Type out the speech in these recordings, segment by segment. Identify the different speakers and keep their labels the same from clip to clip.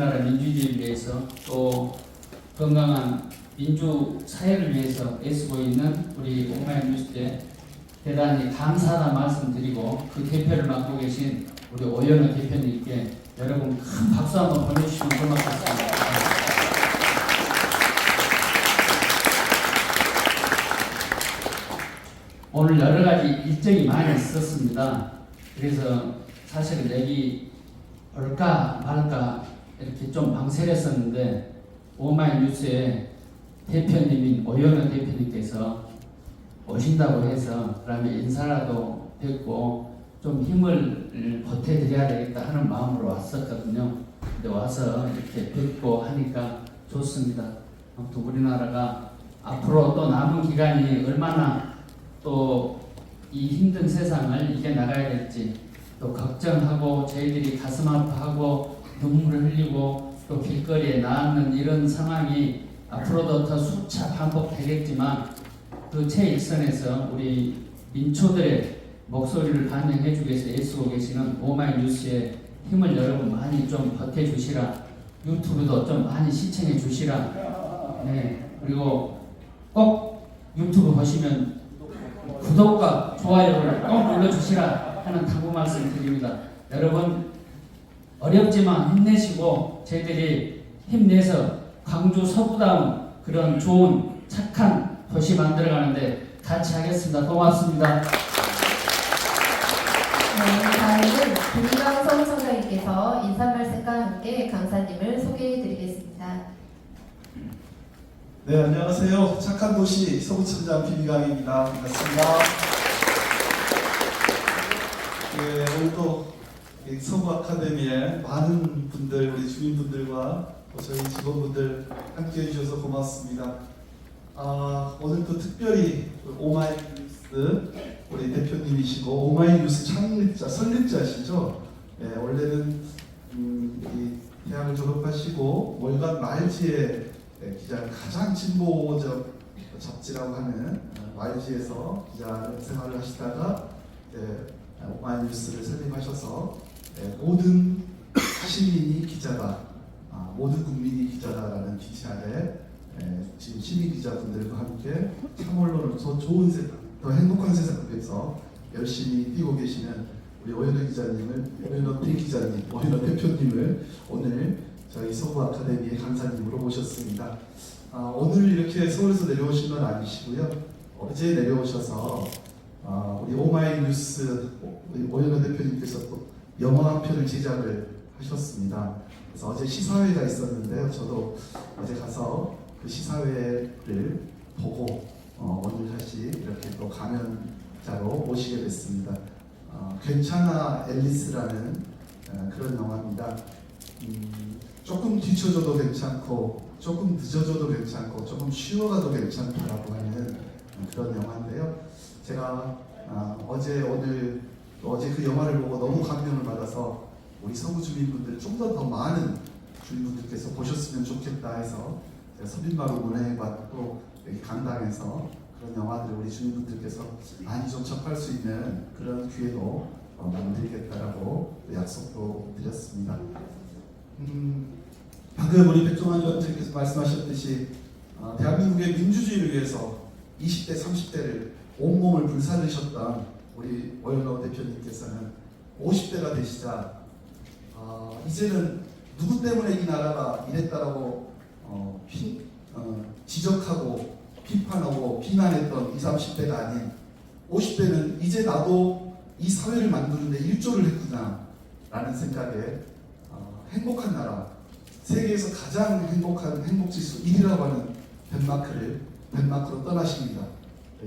Speaker 1: 우리나라 민주주의를 위해서 또 건강한 민주 사회를 위해서 애쓰고 있는 우리 오마이뉴스에 대단히 감사하다는 말씀드리고 그 대표를 맡고 계신 우리 오연호 대표님께 여러분 큰 박수 한번 보내주시면 고맙겠습니다. 오늘 여러 가지 일정이 많이 있었습니다. 그래서 사실은 여기 올까 말까 이렇게 좀 망설였었는데 오마이뉴스의 대표님인 오연호 대표님께서 오신다고 해서 그러면 인사라도 뵙고 좀 힘을 보태드려야 되겠다 하는 마음으로 왔었거든요. 근데 와서 이렇게 뵙고 하니까 좋습니다. 아무튼 우리나라가 앞으로 또 남은 기간이 얼마나 또 이 힘든 세상을 이겨나가야 될지 또 걱정하고 저희들이 가슴 아파하고 눈물을 흘리고 또 길거리에 나앉는 이런 상황이 앞으로도 더 수차 반복되겠지만 그 최일선에서 우리 민초들의 목소리를 반영해주기 위해서 애쓰고 계시는 오마이뉴스의 힘을 여러분 많이 좀 버텨주시라. 유튜브도 좀 많이 시청해 주시라. 네, 그리고 꼭 유튜브 보시면 구독과 좋아요를 꼭 눌러주시라 하는 당부 말씀 드립니다. 여러분 어렵지만 힘내시고 저희들이 힘내서 광주 서구다운 그런 좋은 착한 도시 만들어가는데 같이 하겠습니다. 고맙습니다.
Speaker 2: 네, 다음은 김희광 서구청장님께서 인사 말씀과 함께 강사님을 소개해드리겠습니다.
Speaker 3: 네, 안녕하세요. 착한 도시 서구청장 김희광입니다. 반갑습니다. 네, 오늘도 서구 아카데미에 많은 분들, 우리 주민분들과 또 저희 직원분들 함께 해주셔서 고맙습니다. 오늘 또 특별히 오마이뉴스 우리 대표님이시고 오마이뉴스 창립자, 설립자시죠. 네, 원래는 이 대학을 졸업하시고 월간 말지에 기자 가장 진보적 잡지라고 하는 YG에서 기자 생활을 하시다가 오마이뉴스를 설립하셔서 모든 시민이 기자다, 모든 국민이 기자다라는 기치 아래 지금 시민 기자분들과 함께 참언론을 더 좋은 세상, 더 행복한 세상을 위해서 열심히 뛰고 계시는 우리 오연호 기자님을, 오연호 대기자님, 오연호 대표님을 오늘 저희 서구 아카데미의 강사님으로 모셨습니다. 오늘 이렇게 서울에서 내려오신 건 아니시고요. 어제 내려오셔서 우리 오마이뉴스 우리 오연호 대표님께서 또 영어 한 편을 제작을 하셨습니다. 그래서 어제 시사회가 있었는데요. 저도 어제 가서 그 시사회를 보고 오늘 다시 이렇게 또 강연자로 모시게 됐습니다. 괜찮아 앨리스라는 그런 영화입니다. 조금 뒤쳐져도 괜찮고 조금 늦어져도 괜찮고 조금 쉬어가도 괜찮다라고 하는 그런 영화인데요. 제가 어제 그 영화를 보고 너무 감명을 받아서 우리 서구 주민분들 좀 더 많은 주민분들께서 보셨으면 좋겠다 해서 제가 서빈마루 문화회관 또 여기 강당에서 그런 영화들을 우리 주민분들께서 많이 좀 접할 수 있는 그런 기회도 만들겠다라고 약속도 드렸습니다. 방금 우리 백종환 위원장께서 말씀하셨듯이 대한민국의 민주주의를 위해서 20대, 30대를 온몸을 불사르셨던 우리 오연호 대표님께서는 50대가 되시자 이제는 누구 때문에 이 나라가 이랬다라고 지적하고 비판하고 비난했던 20, 30대가 아닌 50대는 이제 나도 이 사회를 만드는데 일조를 했구나 라는 생각에 행복한 나라, 세계에서 가장 행복한 행복지수 1위라고 하는 덴마크로 떠나십니다.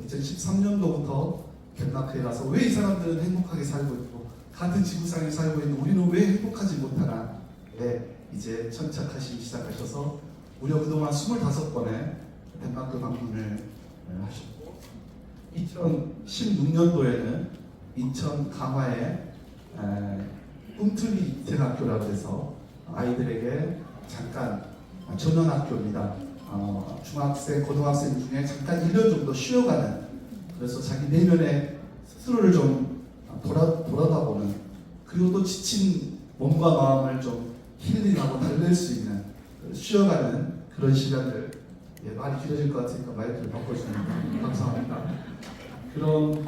Speaker 3: 2013년도부터 덴마크에 가서 왜 이 사람들은 행복하게 살고 있고 같은 지구상에 살고 있는 우리는 왜 행복하지 못하나 이제 천착하시기 시작하셔서 무려 그동안 25번의 덴마크 방문을 하셨고 2016년도에는 인천 강화에 꿈틀이 대학교라고 해서 아이들에게 잠깐 전원학교입니다. 중학생, 고등학생 중에 잠깐 1년 정도 쉬어가는, 그래서 자기 내면에 스스로를 좀 돌아다보는, 그리고 또 지친 몸과 마음을 좀 힐링하고 달랠 수 있는 쉬어가는 그런 시간들. 예, 말이 길어질 것 같으니까 마이크를 바꿔주면 감사합니다. 그런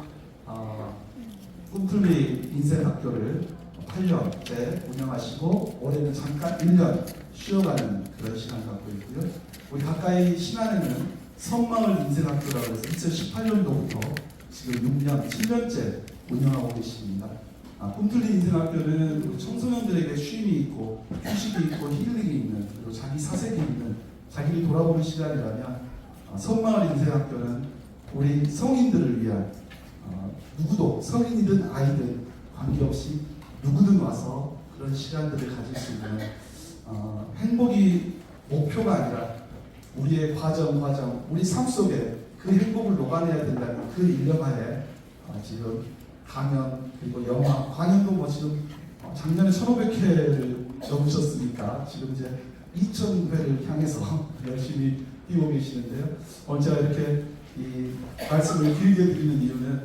Speaker 3: 꿈틀리 인생학교를 8년째 운영하시고 올해는 잠깐 1년 쉬어가는 그런 시간 갖고 있고요. 우리 가까이 신안에는 성마을 인생학교라고 해서 2018년도부터 지금 6년, 7년째 운영하고 계십니다. 꿈틀리 인생학교는 우리 청소년들에게 쉼이 있고 휴식이 있고 힐링이 있는 그리고 자기 사색이 있는 자기를 돌아보는 시간이라면 성마을 인생학교는 우리 성인들을 위한 누구도 성인이든 아이든 관계없이 누구든 와서 그런 시간들을 가질 수 있는 행복이 목표가 아니라 우리의 과정 우리 삶 속에 그 행복을 녹아내야 된다는 그 일념하에 지금 강연 그리고 영화 강연도 뭐 지금 작년에 1,500회를 넘으셨으니까 지금 이제 2,000회를 향해서 열심히 뛰고 계시는데요. 오늘 제가 이렇게 이 말씀을 길게 드리는 이유는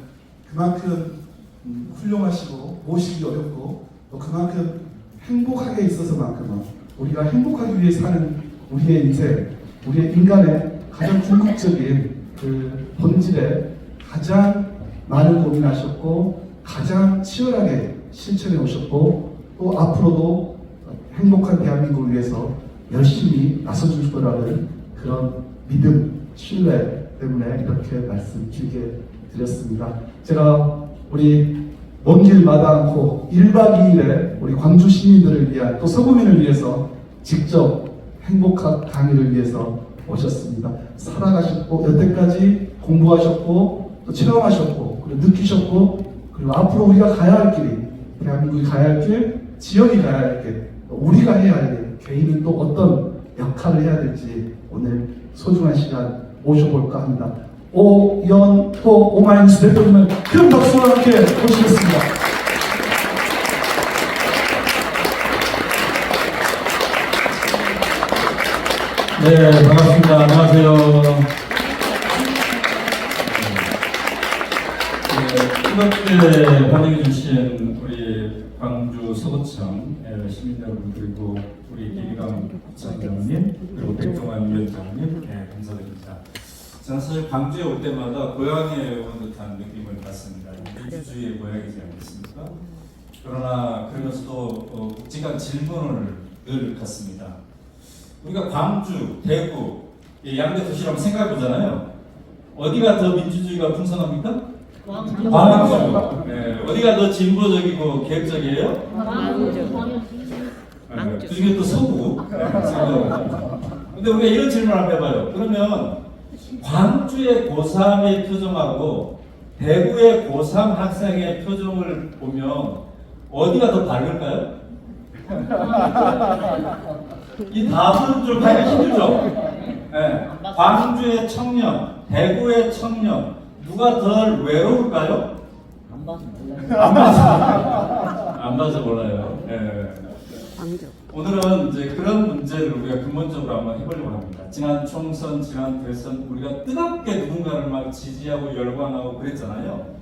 Speaker 3: 그만큼 훌륭하시고 모시기 어렵고 또 그만큼 행복하게 있어서만큼은 우리가 행복하기 위해 사는 우리의 인생, 우리의 인간의 가장 궁극적인 그 본질에 가장 많은 고민하셨고 가장 치열하게 실천해 오셨고 또 앞으로도 행복한 대한민국을 위해서 열심히 나서줄 거라는 그런 믿음, 신뢰 때문에 이렇게 말씀 길게 드렸습니다. 제가 우리 먼 길 마다 않고 1박 2일에 우리 광주 시민들을 위한 또 서구민을 위해서 직접 행복한 강의를 위해서 오셨습니다. 살아가셨고 여태까지 공부하셨고 또 체험하셨고 그리고 느끼셨고 그리고 앞으로 우리가 가야 할 길이 대한민국이 가야 할 길, 지역이 가야 할 길, 우리가 해야 할 일, 개인은 또 어떤 역할을 해야 될지 오늘 소중한 시간 모셔볼까 합니다. 오연호 오마이뉴스 대표님을 큰 박수와 함께 모시겠습니다.
Speaker 4: 네, 반갑습니다. 안녕하세요. 뜨겁게 환영해 주신 우리 광주 서구청 시민 여러분 그리고 우리 김희강 부장님 그리고 백종환 위원장님 감사드립니다. 저는 사실 광주에 올 때마다 고향에 온 듯한 느낌을 받습니다. 민주주의의 고향이지 않겠습니까? 그러나 그러면서도 묵직한 질문을 늘 갖습니다. 우리가 광주, 대구 이 양대 도시라고 생각해 보잖아요. 어디가 더 민주주의가 풍성합니까? 광주. 네. 어디가 더 진보적이고 계획적이에요? 광주. 그 중에 또 서구. 근데 우리가 이런 질문을 한번 해봐요. 그러면 광주의 고3의 표정하고 대구의 고3 학생의 표정을 보면 어디가 더 밝을까요? 이 답은 좀 하기 힘들죠? 네. 광주의 청년, 대구의 청년 누가 덜 외로울까요? 안 봐서 몰라요. 네. 오늘은 이제 그런 문제를 우리가 근본적으로 한번 해보려고 합니다. 지난 총선, 지난 대선 우리가 뜨겁게 누군가를 막 지지하고 열광하고 그랬잖아요.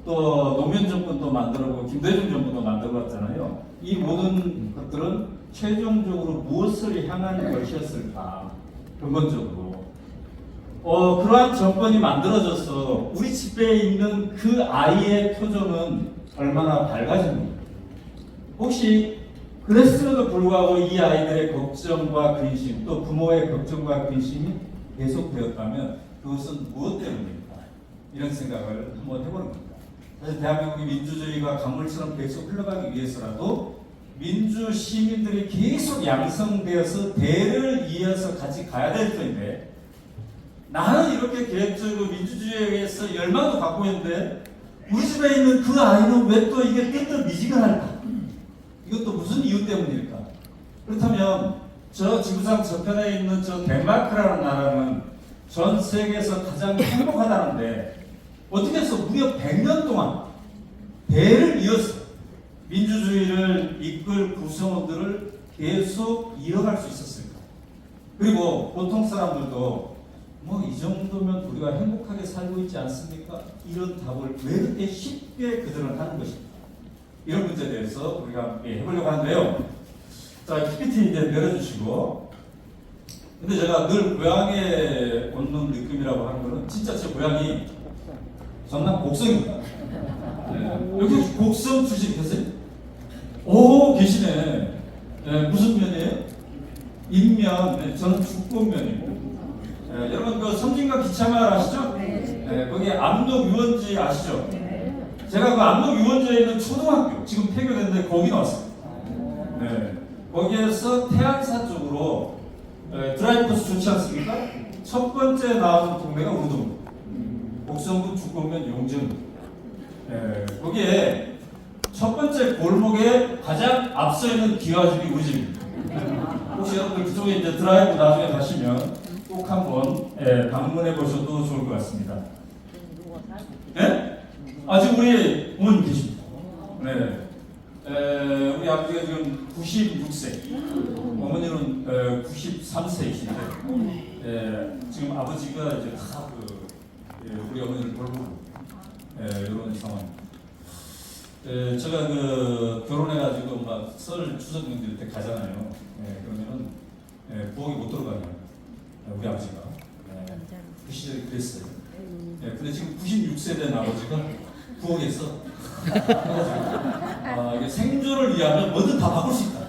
Speaker 4: 또 노무현 정권도 만들어보고 김대중 정권도 만들어봤잖아요. 이 모든 것들은 최종적으로 무엇을 향한 것이었을까? 근본적으로 그러한 정권이 만들어져서 우리 집에 있는 그 아이의 표정은 얼마나 밝아집니까? 혹시 그랬음에도 불구하고 이 아이들의 걱정과 근심 또 부모의 걱정과 근심이 계속되었다면 그것은 무엇 때문일까? 이런 생각을 한번 해보는 겁니다. 사실 대한민국의 민주주의가 강물처럼 계속 흘러가기 위해서라도 민주 시민들이 계속 양성되어서 대를 이어서 같이 가야 될 텐데 나는 이렇게 계획적으로 민주주의에 의해서 열망도 갖고 있는데 우리 집에 있는 그 아이는 왜 또 이게 뜨뜻미지근할까? 이것도 무슨 이유 때문일까? 그렇다면 저 지구상 저편에 있는 저 덴마크라는 나라는 전 세계에서 가장 행복하다는데 어떻게 해서 무려 100년 동안 대를 이어서 민주주의를 이끌 구성원들을 계속 이어갈 수 있었을까? 그리고 보통 사람들도 뭐 이 정도면 우리가 행복하게 살고 있지 않습니까? 이런 답을 왜 이렇게 쉽게 그들은 하는 것입니까? 이런 문제에 대해서 우리가 함께 해보려고 하는데요. 자, PPT 이제 내려주시고. 근데 제가 늘 고향에 오는 느낌이라고 하는 거는 진짜 제 고향이 전남 곡성입니다. 네. 여기 곡성 출신 계세요? 오, 계시네. 네, 무슨 면이에요? 인면. 네, 저는 축구면이고. 네, 여러분 그 섬진강 기차마을 아시죠? 네, 거기 압록 유원지 아시죠? 제가 그 압록 유원지에 있는 초등학교 지금 폐교됐는데 거기 나왔어요. 네, 거기에서 태안사 쪽으로 드라이브 코스 좋지 않습니까? 첫 번째 나온 동네가 우리 동네. 곡성군 축구면 용정. 거기에 첫 번째 골목에 가장 앞서 있는 기와집이 우리 집입니다. 혹시 여러분들 그쪽에 이제 드라이브 나중에 가시면 꼭 한번 방문해 보셔도 좋을 것 같습니다. 네? 아직 우리 부모님 계십니다. 네. 우리 아버지가 지금 96세, 어머니는 93세이신데, 지금 아버지가 이제 다 우리 어머니를 돌보고 이런 상황. 제가 그 결혼해가지고 막 설 추석 명절 때 가잖아요. 그러면은 부엌에 못 들어가요. 우리 아버지가. 그 시절에 그랬어요. 근데 지금 96세 된 아버지가 부엌에서 이게 생존을 위하면 뭐든 다 바꿀 수 있다.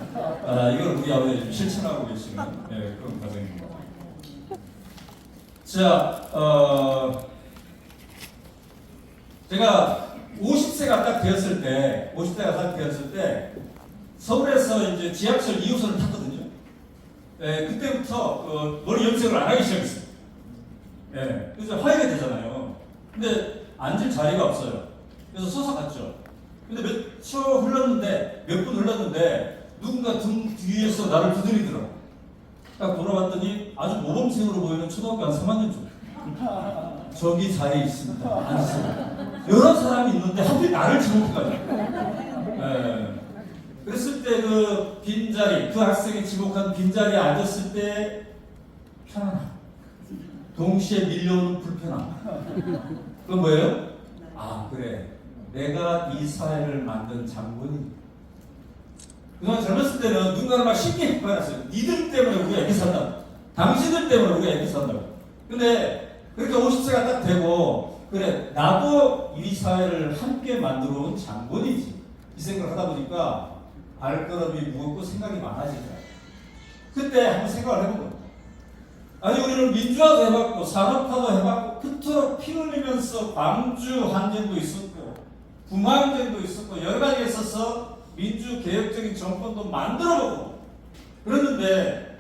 Speaker 4: 이걸 우리 아버지가 좀 실천하고 계시는 그런 과정입니다. 자, 제가 50세가 딱 되었을 때, 서울에서 이제 지하철 2호선을 탔거든요. 그때부터 머리 염색을 안 하기 시작했어요. 그래서 화해가 되잖아요. 근데 앉을 자리가 없어요. 그래서 서서 갔죠. 근데 몇 분 흘렀는데 누군가 등 뒤에서 나를 두드리더라고. 딱 돌아봤더니 아주 모범생으로 보이는 초등학교 한 3학년 쪽. 저기 자리에 있습니다. 앉으세요. 여러 사람이 있는데 하필 나를 지목해가지고. 그랬을 때 그 빈자리, 그 학생이 지목한 빈자리에 앉았을 때 편안함. 동시에 밀려오는 불편함. 그건 뭐예요? 그래. 내가 이 사회를 만든 장본인. 그동안 젊었을 때는 누군가를 막 쉽게 비판했어요. 니들 때문에 우리가 이렇게 산다. 당신들 때문에 우리가 이렇게 산다고. 근데 그렇게 50세가 딱 되고, 그래, 나도 이 사회를 함께 만들어 온 장본이지. 이 생각을 하다 보니까 발걸음이 무겁고 생각이 많아지더라고요. 그때 한번 생각을 해본 거예요. 아니, 우리는 민주화도 해봤고, 산업화도 해봤고, 그토록 피 흘리면서 광주 항쟁도 있었고, 북망쟁도 있었고, 여러 가지가 있어서 민주개혁적인 정권도 만들어보고, 그랬는데,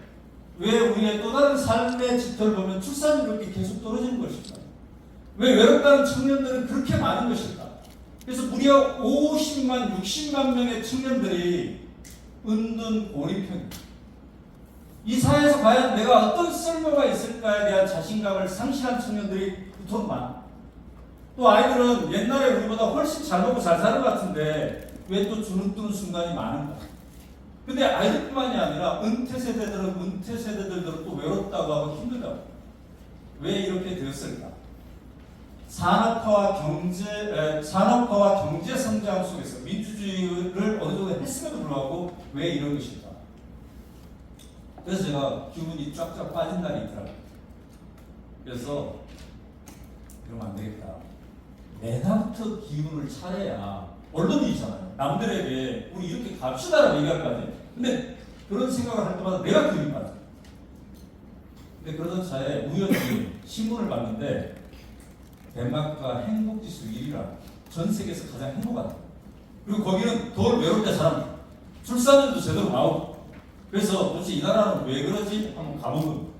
Speaker 4: 왜 우리의 또 다른 삶의 지표를 보면 출산율이 계속 떨어지는 것일까? 왜 외롭다는 청년들은 그렇게 많은 것일까? 그래서 무려 50만, 60만 명의 청년들이 은둔 고립형입니다. 이 사회에서 과연 내가 어떤 쓸모가 있을까에 대한 자신감을 상실한 청년들이 그토록 많아. 또 아이들은 옛날에 우리보다 훨씬 잘 먹고 잘 사는 것 같은데 왜 또 주눅 드는 순간이 많은가? 근데 아이들뿐만이 아니라 은퇴 세대들은 또 외롭다고 하고 힘들다고. 왜 이렇게 되었을까? 산업화와 경제 성장 속에서 민주주의를 어느 정도 했음에도 불구하고 왜 이런 것일까? 그래서 제가 기분이 쫙쫙 빠진 날이 있더라고요. 그래서 그러면 안 되겠다. 내나부터 기운을 차려야 언론이 있잖아요. 남들에게 우리 이렇게 갑시다라고 얘기할 거 아니에요. 근데 그런 생각을 할 때마다 내가 기운이 빠져. 근데 그러던 차에 우연히 신문을 봤는데 덴마크가 행복지수 1위라 전 세계에서 가장 행복하다. 그리고 거기는 더 외롭게 사람 출산율도 제대로 나오고. 그래서 도대체 이 나라는 왜 그러지? 한번 가본 겁니다.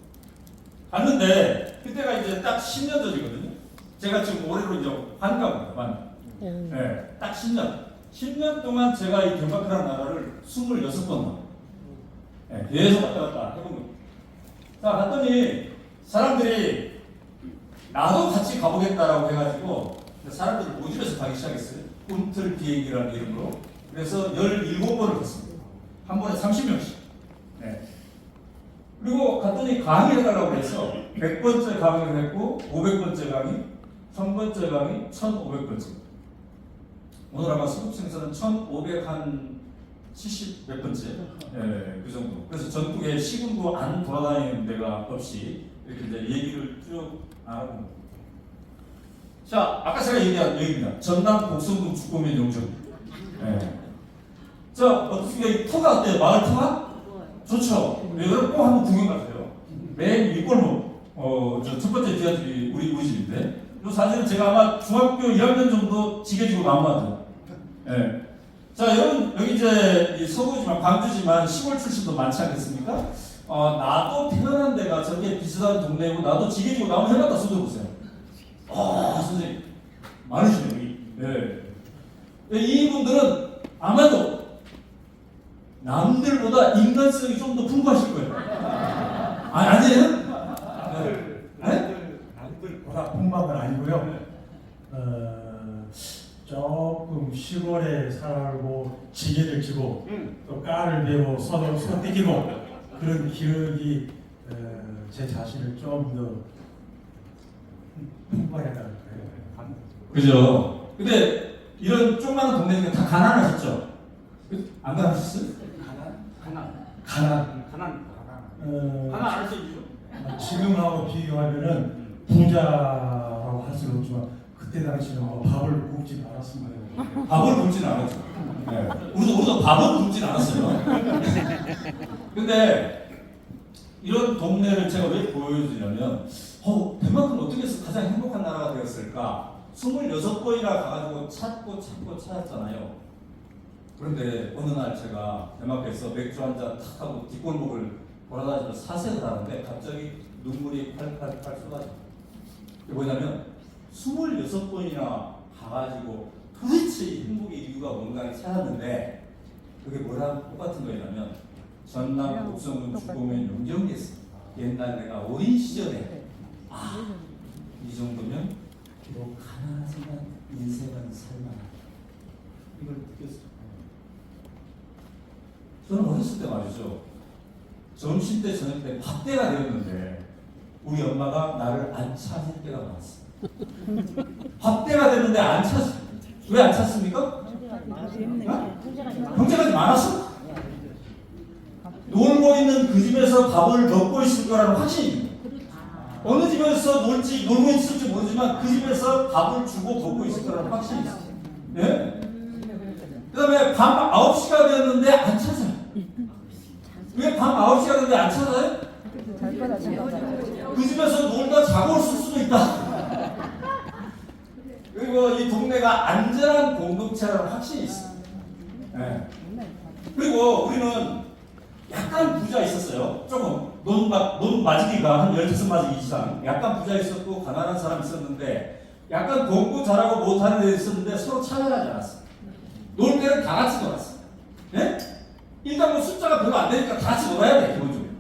Speaker 4: 갔는데 그때가 이제 딱 10년 전이거든요. 제가 지금 올해로 이제 환갑입니다. 네, 딱 10년. 10년 동안 제가 이 덴마크라는 나라를 26번 네, 계속 왔다 갔다 해본 겁니다. 자, 갔더니 사람들이 나도 같이 가보겠다라고 해가지고 사람들을 모집해서 가기 시작했어요. 꿈틀 비행기라는 이름으로. 그래서 17번을 갔습니다. 한 번에 30명씩. 네. 그리고 갔더니 강의를 해달라고 해서 100번째 강의를 했고 500번째 강의, 1000번째 강의, 1500번째. 오늘 아마 수급생에서는 1500한 70 몇 번째? 예, 그 정도. 그래서 전국에 시군구 안 돌아다니는 데가 없이 이렇게 이제 얘기를 쭉 알아봅니다. 자, 아까 제가 얘기한 여기입니다. 전남 복성군 축구면 용정. 예. 자, 어떻습니까? 이 터가 어때요? 마을 터가? 좋죠. 여러분 꼭 한번 구경 가세요. 맨 윗골목. 저 첫 번째 지하철이 우리 집인데. 이 사실은 제가 아마 중학교 1학년 정도 지게지고 나온 것 같아요. 예. 자, 여러분 여기 이제 이 서구지만 광주지만 시골 출신도 많지 않겠습니까? 나도 태어난 데가 저렇게 비슷한 동네고 나도 지게지고 나오면 해봤다 손들 보세요. 선생님 많으시네요 여기. 네. 이분들은 아마도 남들보다 인간성이 좀 더 풍부하실 거예요. 아니에요?
Speaker 5: 남들보다 풍부한 건 아니고요. 조금 시골에 살고 지게를 지고 또 깔을 베고 손 떼기고 그런 기억이 제 자신을 좀 더 풍부하게 할까요?
Speaker 4: 그죠? 근데 이런 조그마한 동네니까 다 가난하셨죠? 안 가난하셨어요? 가난 알수 있죠?
Speaker 5: 지금하고 비교하면은 부자라고 할 수는 없지만 그때 당시는 뭐 밥을 굶지 않았습니다.
Speaker 4: 밥을 굶진 않았죠. 네. 우리도 밥은 굶진 않았어요. 근데 이런 동네를 제가 왜 보여주냐면 덴마크는 어떻게 해서 가장 행복한 나라가 되었을까? 26번이나 가가지고 찾고 찾았잖아요. 그런데 어느 날 제가 덴마크에서 맥주 한잔 탁 하고 뒷골목을 돌아다니면서 사색을 하는데 갑자기 눈물이 팔팔팔 쏟아져요. 그게 뭐냐면 26번이나 가가지고 도대체 이 행복의 이유가 뭔가를 찾았는데 그게 뭐랑 똑같은 거냐면 전남 복성군 주공면 용정리에서 옛날 내가 어린 시절에 이 정도면 비록 가난하지만 인생은 살만하다 이걸 느꼈어요. 저는 어렸을 때 말이죠. 점심때 저녁때 밥때가 되었는데 우리 엄마가 나를 안 찾을 때가 많았어요. 밥때가 됐는데 안 찾았어요. 왜 안 찾습니까? 형제가 많았어? 놀고 있는 그 집에서 밥을 먹고 있을 거라는 확신입니다. 어느 집에서 놀고 있을지 모르지만 그 집에서 밥을 주고 먹고 있을 거라는 확신이 있어요. 네? 그 다음에 밤 9시가 되었는데 안 찾아요. 왜 밤 9시가 되는데 안 찾아요? 그 집에서 놀다 자고 있을 수도 있다. 그리고 이 동네가 안전한 공동체라는 확신이 있어요. 네. 그리고 우리는 약간 부자 있었어요. 조금 논 마지기가 한 15마지기 이상 약간 부자 있었고 가난한 사람 있었는데 약간 공부 잘하고 못하는 애 있었는데 서로 찾아가지 않았어요. 놀 때는 다 같이 놀았어요. 네? 일단 뭐 숫자가 별로 안 되니까 다 같이 놀아야 돼 기본적으로.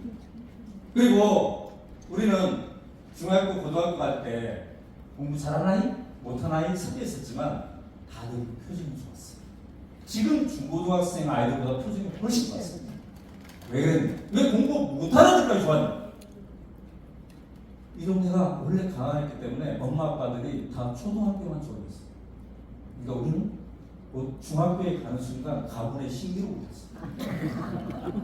Speaker 4: 그리고 우리는 중학교 고등학교 갈 때 공부 잘하는 아이 못하는 아이 섞여 있었지만 다들 표정이 좋았어요. 지금 중고등학생 아이들보다 표정이 훨씬 좋았습니다. 왜 그랬냐? 왜 공부 못하는 애들까지 좋았냐? 이 동네가 원래 가난했기 때문에 엄마 아빠들이 다 초등학교만 졸업했어요. 그러니까 우리는 뭐 중학교에 가는 순간 가문의 신기로 오셨어요.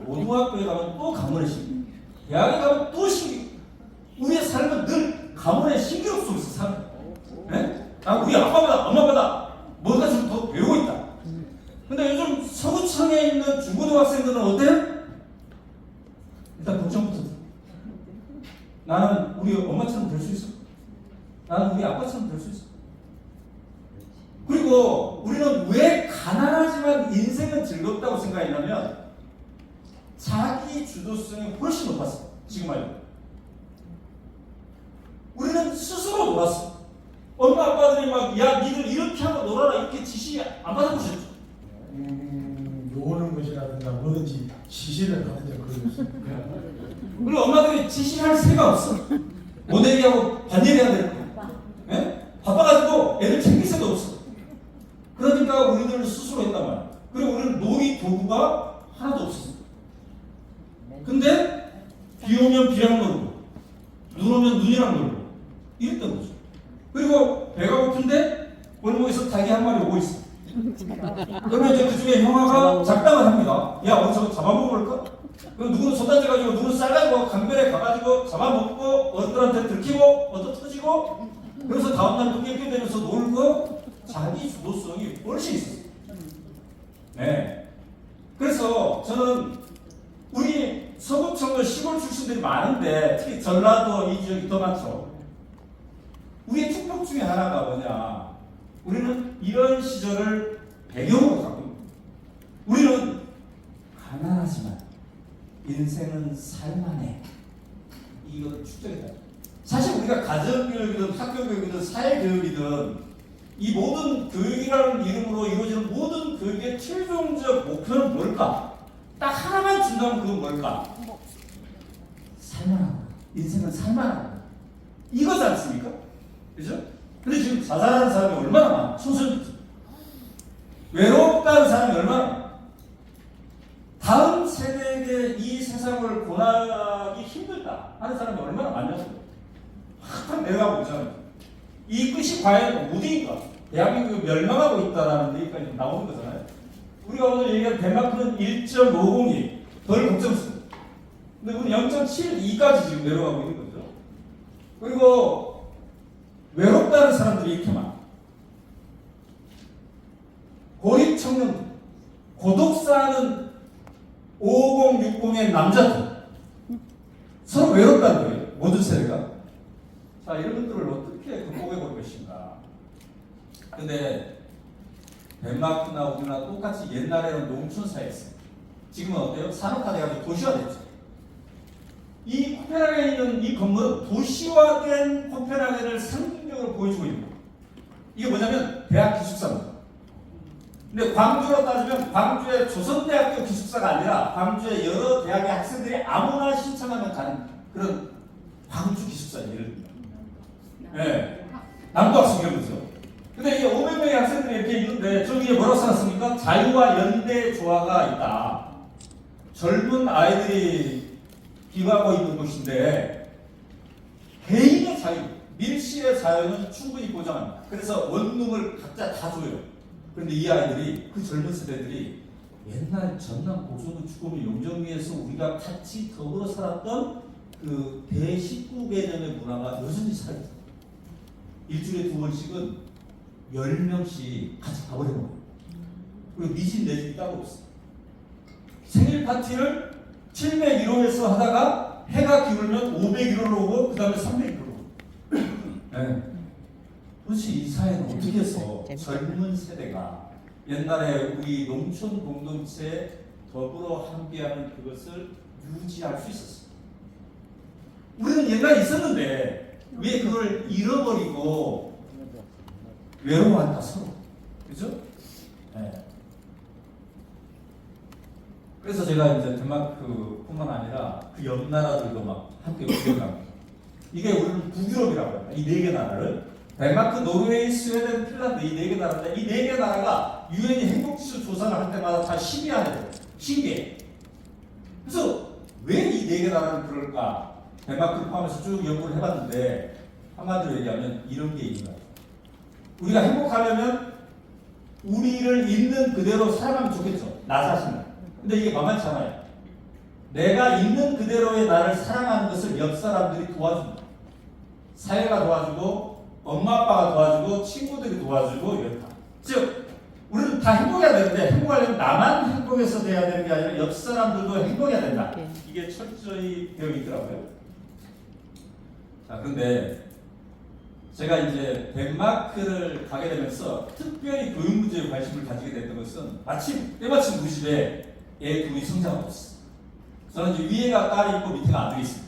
Speaker 4: 고등학교에 가면 또 가문의 신기, 대학에 가면 또 신기. 우리의 삶은 늘 가문의 신기로 속에서 살아요. 네? 우리 아빠보다 엄마보다 뭔가 좀 더 배우고 있다. 근데 요즘 서구청에 있는 중고등학생들은 어때요? 일단 걱정부터. 나는 우리 엄마처럼 될 수 있어? 나는 우리 아빠처럼 될 수 있어? 그리고 우리는 왜 가난하지만 인생은 즐겁다고 생각했냐면 자기 주도성이 훨씬 높았어. 지금 말이야. 우리는 스스로 놀았어. 엄마 아빠들이 막 야 니들 이렇게 하고 놀아라 이렇게 지시 안 받아보셨죠?
Speaker 5: 노는 것이라든가 뭐든지 지시를 받은 적 그런 적 없습니다.
Speaker 4: 그리고 엄마들이 지시할 새가 없어. 못 얘기하고 반 얘기해야 될 거야. 네? 바빠가지고 애들 챙길 새도 없어. 그러니까 우리들 스스로 했단 말이야. 그리고 우리는 놀이 도구가 하나도 없었어. 근데 비 오면 비랑 놀고 눈 오면 눈이랑 놀고 이랬던 거죠. 그리고 배가 고픈데 골목에서 닭이 한 마리 오고 있어. 그러면 이제 그 중에 형아가 작당을 합니다. 야, 우리 저거 잡아먹을까? 그럼 누구는 손 다져가지고, 누구는 쌀가지고, 강변에 가가지고, 잡아먹고, 어른들한테 들키고, 얻어 터지고, 그래서 다음날 또 깽깽 되면서 놀고, 자기 주도성이 훨씬 있었어요. 네. 그래서 저는 우리 서구청도 시골 출신들이 많은데, 특히 전라도 이 지역이 더 많죠. 우리의 축복 중에 하나가 뭐냐? 우리는 이런 시절을 배경으로 갖고 있는 거예요. 우리는 가난하지만 인생은 살만해. 이거 축적이다. 사실 우리가 가정교육이든 학교교육이든 사회교육이든 이 모든 교육이라는 이름으로 이루어지는 모든 교육의 최종적 목표는 뭘까? 딱 하나만 준다면 그건 뭘까? 살만하다. 인생은 살만하다. 이거지 않습니까? 그죠? 근데 지금 자살하는 사람이 얼마나 많아? 소설부터. 외롭다는 사람이 얼마나 많아? 다음 세대에게 이 세상을 권하기 힘들다 하는 사람이 얼마나 많냐고요. 항상 내려가고 있잖아요. 이 끝이 과연 어디인가? 대한민국이 멸망하고 있다는 얘기까지 나오는 거잖아요. 우리가 오늘 얘기한 덴마크는 1.50이 덜 걱정스러워. 근데 우리 0.72까지 지금 내려가고 있는 거죠. 그리고 외롭다는 사람들이 이렇게 많아. 고립 청년들, 고독사하는 5060의 남자들, 서로 외롭다는 거예요. 모든 세대가. 자, 이런 것들을 어떻게 극복해 볼 것인가. 근데 덴마크나 우리나라 똑같이 옛날에는 농촌 사회였어요. 지금은 어때요? 산업화돼가지고 도시화 됐죠. 이 코펜하겐에 있는 이 건물은 도시화된 코펜하겐을 상징적으로 보여주고 있는 거예요. 이게 뭐냐면 대학 기숙사입니다. 근데 광주로 따지면 광주의 조선대학교 기숙사가 아니라 광주의 여러 대학의 학생들이 아무나 신청하면 가는 그런 광주 기숙사예요. 예를 들면. 네. 남도학생 이런 거죠. 근데 이게 500명의 학생들이 이렇게 있는데 저기에 뭐라고 써놨습니까? 자유와 연대 조화가 있다. 젊은 아이들이 기부하고 있는 곳인데 개인의 자유, 밀실의 자유는 충분히 보장합니다. 그래서 원룸을 각자 다 줘요. 그런데 이 아이들이, 그 젊은 세대들이 옛날 전남 고성군 주거미 용정리에서 우리가 같이 더불어 살았던 그 대식구 개념의 문화가 여전히 살아있어요. 일주일에 2번씩은 10명씩 같이 밥을 해먹어요. 그리고 네 집 내 집이 따로 없어요. 생일 파티를 701호에서 하다가 해가 기울면 501호로 오고 그 다음에 301호로 오고. 네. 도대체 이 사회는 어떻게 해서 젊은 세대가 옛날에 우리 농촌 공동체에 더불어 함께하는 그것을 유지할 수 있었어요. 우리는 옛날에 있었는데 왜 그걸 잃어버리고 외로워한다 서로. 그죠? 네. 그래서 제가 이제 덴마크뿐만 아니라 그 옆 나라들도 막 함께 구경합니다. 이게 우리는 북유럽이라고 합니다. 이 4개 나라를. 덴마크, 노르웨이, 스웨덴, 핀란드 이 4개 나라인데 이 4개 나라가 유엔이 행복지수 조사를 할 때마다 다 10위 안에 들어요. 신기해. 그래서 왜 이 4개 나라는 그럴까? 덴마크를 포함해서 쭉 연구를 해봤는데 한마디로 얘기하면 이런 게 있는 거예요. 우리가 행복하려면 우리를 있는 그대로 살아가면 좋겠죠. 나 자신을. 근데 이게 만만치 않아요. 내가 있는 그대로의 나를 사랑하는 것을 옆 사람들이 도와준다. 사회가 도와주고 엄마 아빠가 도와주고 친구들이 도와주고 이렇다. 즉 우리는 다 행복해야 되는데 행복하려면 나만 행복해서 돼야 되는 게 아니라 옆 사람들도 행복해야 된다. 이게 철저히 되어 있더라고요. 자, 그런데 제가 이제 덴마크를 가게 되면서 특별히 교육 문제에 관심을 가지게 됐던 것은 때마침 우리 집에 애 둘이 성장하고 있어요. 저는 이제 위에가 딸이 있고 밑에가 아들이 있습니다.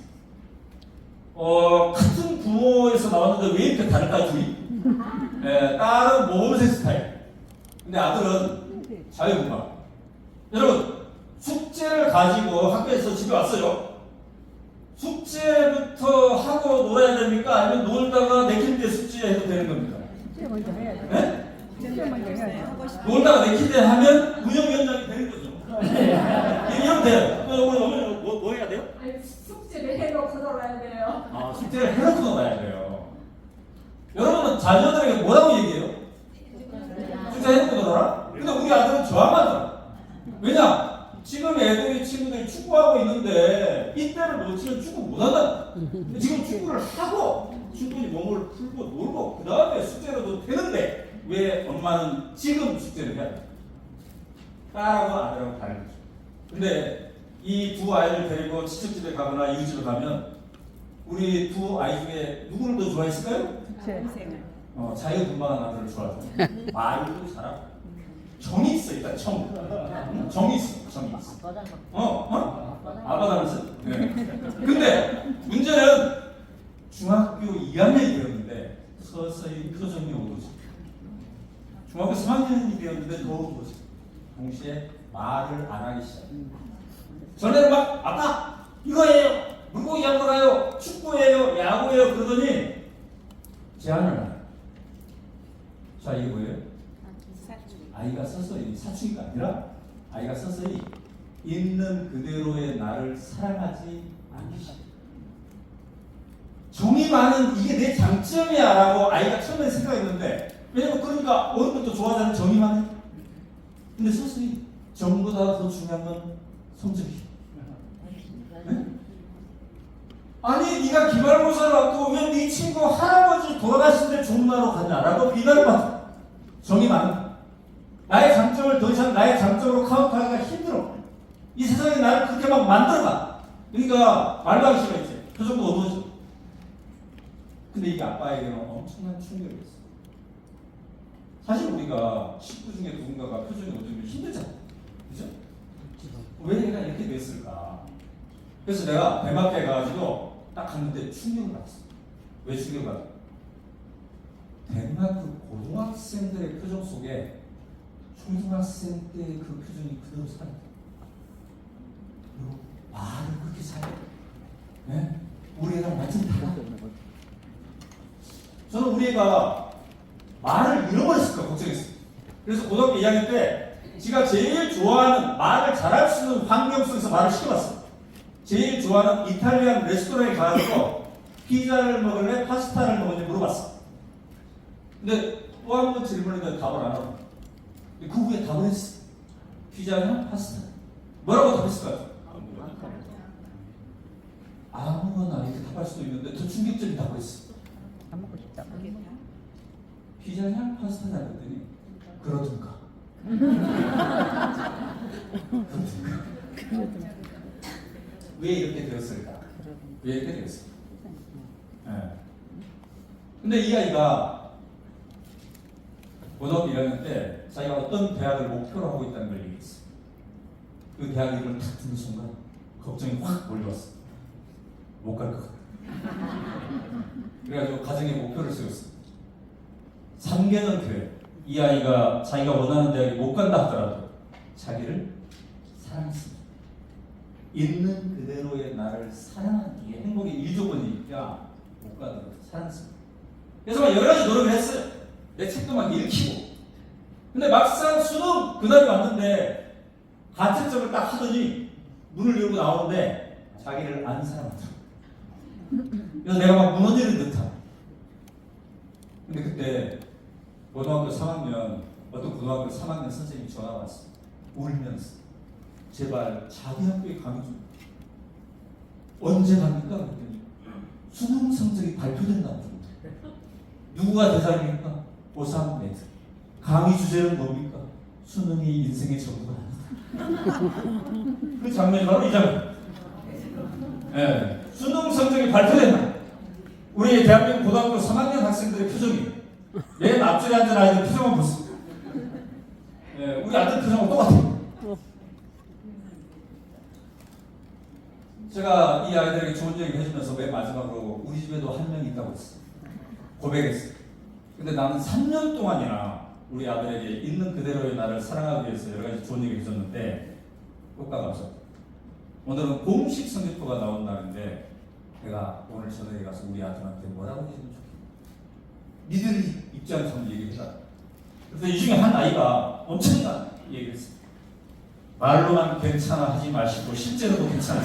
Speaker 4: 같은 부모에서 나왔는데 왜 이렇게 다를까요, 둘이? 딸은 모범생 스타일. 근데 아들은 자유분방. 여러분, 숙제를 가지고 학교에서 집에 왔어요. 숙제부터 하고 놀아야 됩니까? 아니면 놀다가 내킬 때 숙제해도 되는 겁니까? 네? 놀다가 내킬 때 하면 운영위원장이 되는 거죠. 이러면 돼요. 우리 어머니 뭐 해야 돼요?
Speaker 6: 아니, 숙제를 해놓고 놀아야 돼요.
Speaker 4: 아, 숙제를 해놓고 놀아야 돼요. 여러분은 자녀들에게 뭐라고 얘기해요? 숙제 해놓고 놀아라? 근데 왜냐? 지금 애들이 친구들이 축구하고 있는데 이때를 놓치면 축구 못한다. 지금 축구를 하고 충분히 몸을 풀고 놀고 그 다음에 숙제로도 되는데 왜 엄마는 지금 숙제를 해야 돼? 딸하고 아들하고 다른 거죠. 근데 이 두 아이를 데리고 친척집에 가거나 이웃집에 가면 우리 두 아이 중에 누구를 더 좋아했을까요? 자유분방한 아들을 좋아하죠. 말도 잘하고 정이 있어. 일단 정이 있어. 정이 있어. 아빠 닮았어? 네. 근데 문제는 중학교 2학년이 되었는데 서서히 표정이 어두워져. 중학교 3학년이 되었는데 더 어두워져. 동시에 말을 안 하기 시작해. 전에는 막 아빠 이거예요. 물고기 잡으러 가요. 축구예요. 야구예요. 그러더니 제안을 해요. 자, 이게 뭐예요? 아이가 서서히, 사춘기가 아니라 아이가 서서히 있는 그대로의 나를 사랑하지 않기 시작해요. 정이 많은 이게 내 장점이야 라고 아이가 처음에 생각했는데, 왜냐면 그러니까 어느 것도 좋아하는 정이 많아요. 근데 서서히 정보다 더 중요한 건 성적이에요. 네? 아니 네가 기말고사를 받고 왜 네 친구 할아버지 돌아가신데 종로로 갔냐라고 비난을 받아. 정이 많은 나의 장점을 더 이상 나의 장점으로 카운트하기가 힘들어. 이 세상에 나를 그렇게 막 만들어가. 그러니까 말도 하기 싫어. 이제 표정도 어두워져. 근데 이게 아빠에게는 엄청난 충격이었어. 사실 우리가 식구 중에 누군가가 표정이 어두우면 힘들잖아. 그죠? 왜 내가 이렇게 됐을까? 그래서 내가 대마께 가가지고 딱 갔는데 충격을 받았어. 왜 충격을 받았어? 덴마크 고등학생들의 표정 속에 초등학생 때의 그 표정이 그대로 살아요. 그리고 말을 그렇게 잘해. 네? 우리 애랑 완전히 달라. 저는 우리 애가 말을 잃어버렸을까 걱정했어요. 그래서 고등학교 2학년 때 제가 제일 좋아하는 말을 잘할 수 있는 환경 속에서 말을 시켜봤어요. 제일 좋아하는 이탈리안 레스토랑에 가서 피자를 먹을래? 파스타를 먹을래? 물어봤어. 근데 또 한 번 질문했는데 답을 안 하고 그 후에 답을 했어. 피자냐? 파스타. 뭐라고 답했을 것 같아? 아무거나 이렇게 답할 수도 있는데 더 충격적인 답을 했어.
Speaker 7: 안 먹고 싶다.
Speaker 4: 피자냐? 파스타냐? 그랬더니 그러든가. 왜 이렇게 되었을까? 왜 이렇게 되었을까? 네. 근데 이 아이가 고등학교 1학년 때 자기가 어떤 대학을 목표로 하고 있다는 걸 얘기했어. 그 대학 이름을 탁 듣는 순간 걱정이 확 몰려왔어. 못 갈 것 같아. 그래가지고 가정의 목표를 세웠어. 3개년 뒤에 이 아이가 자기가 원하는 대학에 못 간다 하더라도 자기를 사랑했습니다. 있는 그대로의 나를 사랑하는 게 행복의 1조건이니까 못 가더라도 사랑했습니다. 그래서 막 여러 가지 노력을 했어요. 내 책도 막 읽히고. 근데 막상 수능 그날이 왔는데 가채점을 딱 하더니 문을 열고 나오는데 자기를 안 사랑하더라고. 그래서 내가 막 무너지는 듯한. 근데 그때 고등학교 3학년 어떤 고등학교 3학년 선생님이 전화가 왔어. 울면서 제발 자기 학교에 강의 좀. 언제 갑니까? 그랬더니 수능 성적이 발표된다고. 누구가 대상입니까? 고3 매트. 강의 주제는 뭡니까? 수능이 인생의 전부가 아니다. 그 장면이 바로 이 장면. 네. 수능 성적이 발표된다. 우리 대한민국 고등학교 3학년 학생들의 표정이 맨 앞줄에 앉은 아이들 표정만 보세요. 네, 우리 아들 표정하고 똑같아요. 제가 이 아이들에게 좋은 얘기 해주면서 맨 마지막으로 우리 집에도 한 명 있다고 했어요. 고백했어요. 근데 나는 3년 동안이나 우리 아들에게 있는 그대로의 나를 사랑하기 위해서 여러 가지 좋은 얘기 해줬는데 효과가 없었다. 오늘은 공식 성적표가 나온 날인데 내가 오늘 저녁에 가서 우리 아들한테 뭐라고 해주면 좋겠다. 니들이 입장에서 한번 얘기해라. 그래서 이 중에 한 아이가 엄청난 얘기를 했어요. 말로만 괜찮아 하지 마시고 실제로도 괜찮아.